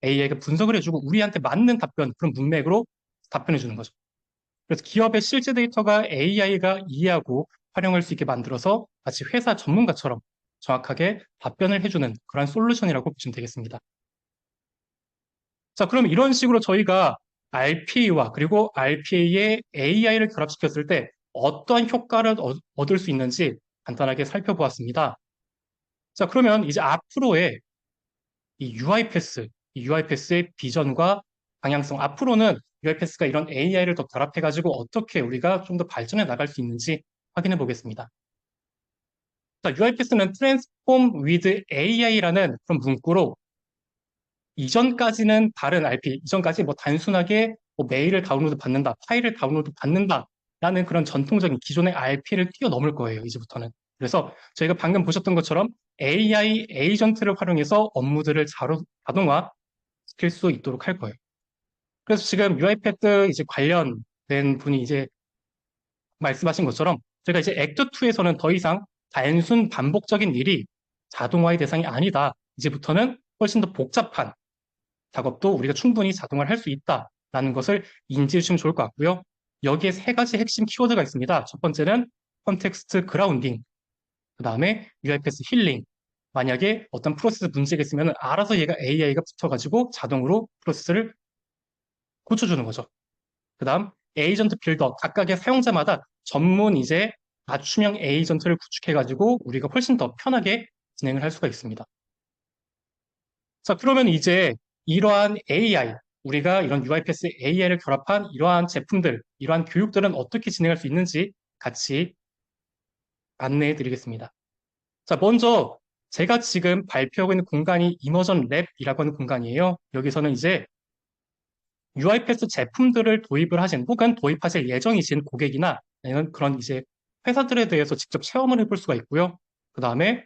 AI가 분석을 해주고 우리한테 맞는 답변, 그런 문맥으로 답변해 주는 거죠. 그래서 기업의 실제 데이터가 AI가 이해하고 활용할 수 있게 만들어서 마치 회사 전문가처럼 정확하게 답변을 해주는 그런 솔루션이라고 보시면 되겠습니다. 자, 그럼 이런 식으로 저희가 RPA와 그리고 RPA의 AI를 결합시켰을 때 어떠한 효과를 얻을 수 있는지 간단하게 살펴보았습니다. 자, 그러면 이제 앞으로의 이 UiPath, 이 UiPath의 비전과 방향성, 앞으로는 UiPath가 이런 AI를 더 결합해가지고 어떻게 우리가 좀 더 발전해 나갈 수 있는지 확인해 보겠습니다. 자, UiPath는 Transform with AI라는 그런 문구로 이전까지는 다른 RP, 이전까지 뭐 단순하게 뭐 메일을 다운로드 받는다, 파일을 다운로드 받는다라는 그런 전통적인 기존의 RP를 뛰어넘을 거예요, 이제부터는. 그래서 저희가 방금 보셨던 것처럼 AI 에이전트를 활용해서 업무들을 자동화 시킬 수 있도록 할 거예요. 그래서 지금 UiPath 이제 관련된 분이 이제 말씀하신 것처럼 제가 이제 액트2에서는 더 이상 단순 반복적인 일이 자동화의 대상이 아니다. 이제부터는 훨씬 더 복잡한 작업도 우리가 충분히 자동화를 할 수 있다라는 것을 인지해 주시면 좋을 것 같고요. 여기에 세 가지 핵심 키워드가 있습니다. 첫 번째는 컨텍스트 그라운딩, 그 다음에 UiPath 힐링. 만약에 어떤 프로세스 문제가 있으면 알아서 얘가 AI가 붙어가지고 자동으로 프로세스를 고쳐주는 거죠. 그 다음 에이전트 빌더, 각각의 사용자마다 전문 이제 맞춤형 에이전트를 구축해가지고 우리가 훨씬 더 편하게 진행을 할 수가 있습니다. 자, 그러면 이제 이러한 AI, 우리가 이런 UiPath AI를 결합한 이러한 제품들, 이러한 교육들은 어떻게 진행할 수 있는지 같이 안내해 드리겠습니다. 자, 먼저 제가 지금 발표하고 있는 공간이 이머전 랩이라고 하는 공간이에요. 여기서는 이제 UiPath 제품들을 도입을 하신 혹은 도입하실 예정이신 고객이나 아니면 그런 이제 회사들에 대해서 직접 체험을 해볼 수가 있고요. 그 다음에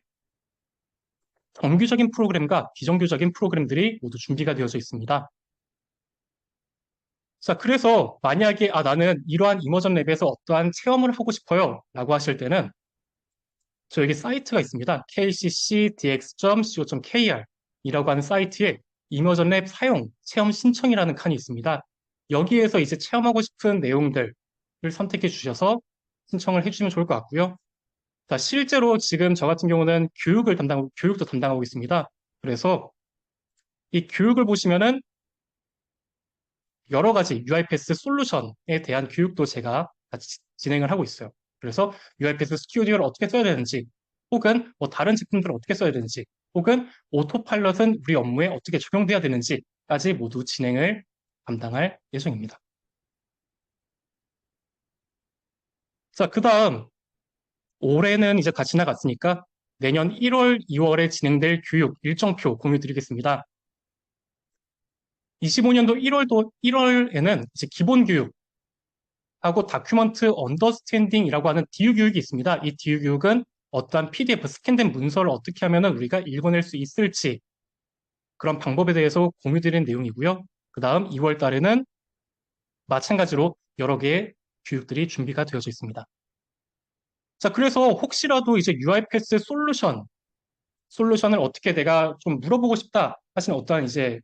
정규적인 프로그램과 비정규적인 프로그램들이 모두 준비가 되어져 있습니다. 자, 그래서 만약에 나는 이러한 이머전 랩에서 어떠한 체험을 하고 싶어요 라고 하실 때는 저에게 사이트가 있습니다. kccdx.co.kr 이라고 하는 사이트에 이머전 랩 사용, 체험 신청이라는 칸이 있습니다. 여기에서 이제 체험하고 싶은 내용들을 선택해 주셔서 신청을 해주시면 좋을 것 같고요. 자, 실제로 지금 저 같은 경우는 교육도 담당하고 있습니다. 그래서 이 교육을 보시면은 여러 가지 UiPath 솔루션에 대한 교육도 제가 같이 진행을 하고 있어요. 그래서 UiPath 스튜디오를 어떻게 써야 되는지, 혹은 뭐 다른 제품들을 어떻게 써야 되는지, 혹은 오토파일럿은 우리 업무에 어떻게 적용돼야 되는지까지 모두 진행을 담당할 예정입니다. 자, 그 다음 올해는 이제 다 지나갔으니까 내년 1월, 2월에 진행될 교육 일정표 공유 드리겠습니다. 25년도 1월에는 이제 기본 교육하고 다큐먼트 언더스탠딩이라고 하는 DU 교육이 있습니다. 이 DU 교육은 어떠한 PDF 스캔된 문서를 어떻게 하면 우리가 읽어낼 수 있을지 그런 방법에 대해서 공유 드리는 내용이고요. 그 다음 2월 달에는 마찬가지로 여러 개의 교육들이 준비가 되어져 있습니다. 자, 그래서 혹시라도 이제 UiPath 솔루션을 어떻게 내가 좀 물어보고 싶다 하시는 어떠한 이제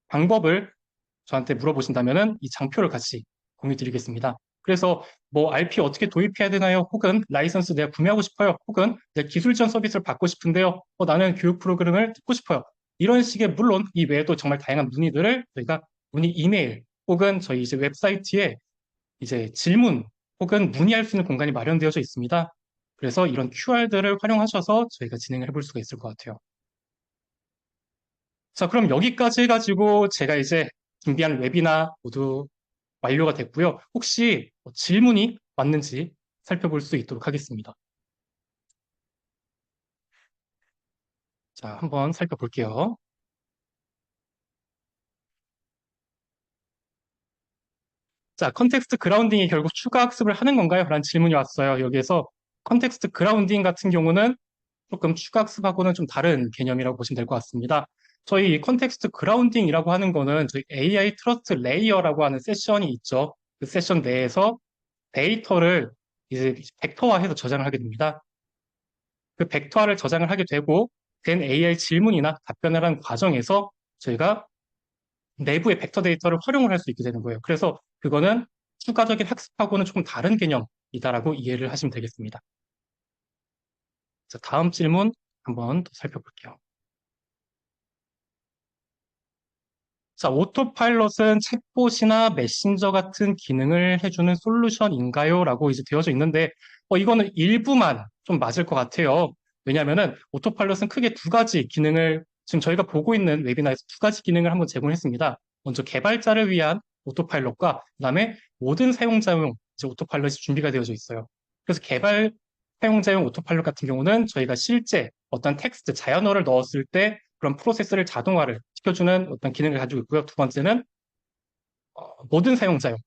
방법을 저한테 물어보신다면은 이 장표를 같이 공유 드리겠습니다. 그래서 뭐 RP 어떻게 도입해야 되나요? 혹은 라이선스 내가 구매하고 싶어요. 혹은 내 기술 지원 서비스를 받고 싶은데요. 나는 교육 프로그램을 듣고 싶어요. 이런 식의 물론 이 외에도 정말 다양한 문의들을 저희가 문의 이메일 혹은 저희 이제 웹사이트에 이제 질문 혹은 문의할 수 있는 공간이 마련되어져 있습니다. 그래서 이런 QR들을 활용하셔서 저희가 진행을 해볼 수가 있을 것 같아요. 자, 그럼 여기까지 해가지고 제가 이제 준비한 웨비나 모두 완료가 됐고요. 혹시 질문이 왔는지 살펴볼 수 있도록 하겠습니다. 자, 한번 살펴볼게요. 자, 컨텍스트 그라운딩이 결국 추가 학습을 하는 건가요? 라는 질문이 왔어요. 여기에서 컨텍스트 그라운딩 같은 경우는 조금 추가 학습하고는 좀 다른 개념이라고 보시면 될 것 같습니다. 저희 컨텍스트 그라운딩이라고 하는 거는 저희 AI 트러스트 레이어라고 하는 세션이 있죠. 그 세션 내에서 데이터를 이제 벡터화해서 저장을 하게 됩니다. 그 벡터화를 저장을 하게 되고 된 AI 질문이나 답변을 하는 과정에서 저희가 내부의 벡터 데이터를 활용을 할 수 있게 되는 거예요. 그래서 그거는 추가적인 학습하고는 조금 다른 개념이다라고 이해를 하시면 되겠습니다. 자, 다음 질문 한번 더 살펴볼게요. 자, 오토파일럿은 챗봇이나 메신저 같은 기능을 해주는 솔루션인가요? 라고 이제 되어져 있는데, 이거는 일부만 좀 맞을 것 같아요. 왜냐하면은 오토파일럿은 크게 두 가지 기능을, 지금 저희가 보고 있는 웨비나에서 두 가지 기능을 한번 제공했습니다. 먼저 개발자를 위한 오토파일럿과 그다음에 모든 사용자용 이제 오토파일럿이 준비가 되어져 있어요. 그래서 개발 사용자용 오토파일럿 같은 경우는 저희가 실제 어떤 텍스트, 자연어를 넣었을 때 그런 프로세스를 자동화를 시켜주는 어떤 기능을 가지고 있고요. 두 번째는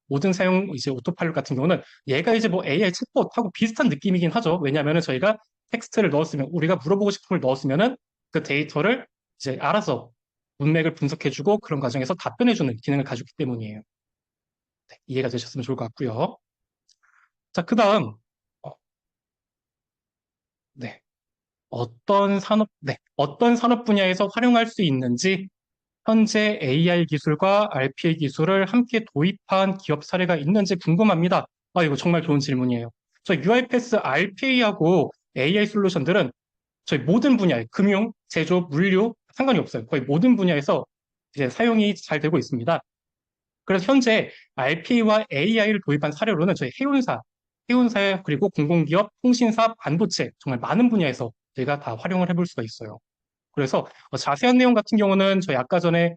모든 사용 이제 오토파일럿 같은 경우는 얘가 이제 뭐 AI 챗봇하고 비슷한 느낌이긴 하죠. 왜냐하면은 저희가 텍스트를 넣었으면 우리가 물어보고 싶은 걸 넣었으면은 그 데이터를 이제 알아서 문맥을 분석해주고 그런 과정에서 답변해주는 기능을 가지고 있기 때문이에요. 네, 이해가 되셨으면 좋을 것 같고요. 자, 그다음 네, 어떤 산업 분야에서 활용할 수 있는지 현재 AI 기술과 RPA 기술을 함께 도입한 기업 사례가 있는지 궁금합니다. 이거 정말 좋은 질문이에요. 저희 UiPath RPA하고 AI 솔루션들은 저희 모든 분야에 금융, 제조, 물류 상관이 없어요. 거의 모든 분야에서 이제 사용이 잘 되고 있습니다. 그래서 현재 RPA와 AI를 도입한 사례로는 저희 해운사 그리고 공공기업, 통신사, 반도체 정말 많은 분야에서 저희가 다 활용을 해볼 수가 있어요. 그래서 자세한 내용 같은 경우는 저희 아까 전에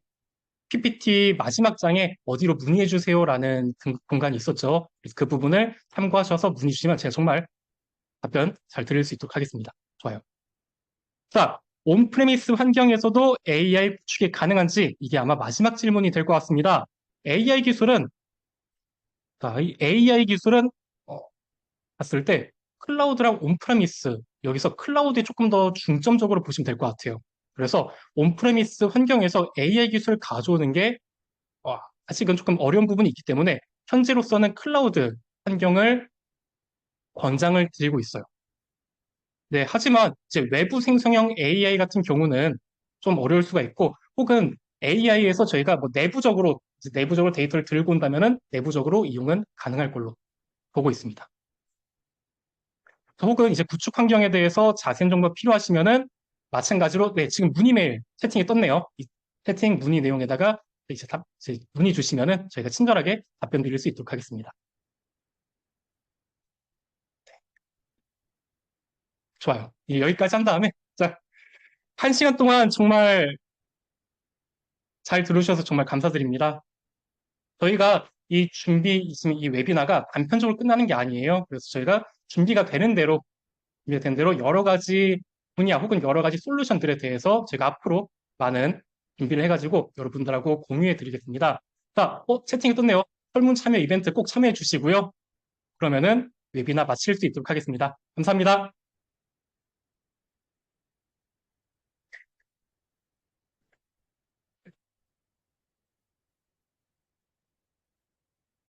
PPT 마지막 장에 어디로 문의해 주세요라는 공간이 있었죠. 그래서 그 부분을 참고하셔서 문의 주시면 제가 정말 답변 잘 드릴 수 있도록 하겠습니다. 좋아요. 자, 온프레미스 환경에서도 AI 구축이 가능한지 이게 아마 마지막 질문이 될 것 같습니다. AI 기술은 이 AI 기술은 어, 봤을 때 클라우드랑 온프레미스 여기서 클라우드에 조금 더 중점적으로 보시면 될 것 같아요. 그래서 온프레미스 환경에서 AI 기술을 가져오는 게 아직은 조금 어려운 부분이 있기 때문에 현재로서는 클라우드 환경을 권장을 드리고 있어요. 네, 하지만 이제 외부 생성형 AI 같은 경우는 좀 어려울 수가 있고 혹은 AI에서 저희가 뭐 내부적으로 데이터를 들고 온다면은 내부적으로 이용은 가능할 걸로 보고 있습니다. 혹은 이제 구축 환경에 대해서 자세한 정보 필요하시면은 마찬가지로 네, 지금 문의 메일 채팅에 떴네요. 이 채팅 문의 내용에다가 이제 문의 주시면은 저희가 친절하게 답변 드릴 수 있도록 하겠습니다. 좋아요. 예, 여기까지 한 다음에, 자, 1시간 동안 정말 잘 들어주셔서 정말 감사드립니다. 저희가 이 지금 이 웨비나가 단편적으로 끝나는 게 아니에요. 그래서 저희가 준비가 된 대로 여러 가지 분야 혹은 여러 가지 솔루션들에 대해서 제가 앞으로 많은 준비를 해가지고 여러분들하고 공유해 드리겠습니다. 자, 채팅이 떴네요. 설문 참여 이벤트 꼭 참여해 주시고요. 그러면은 웨비나 마칠 수 있도록 하겠습니다. 감사합니다.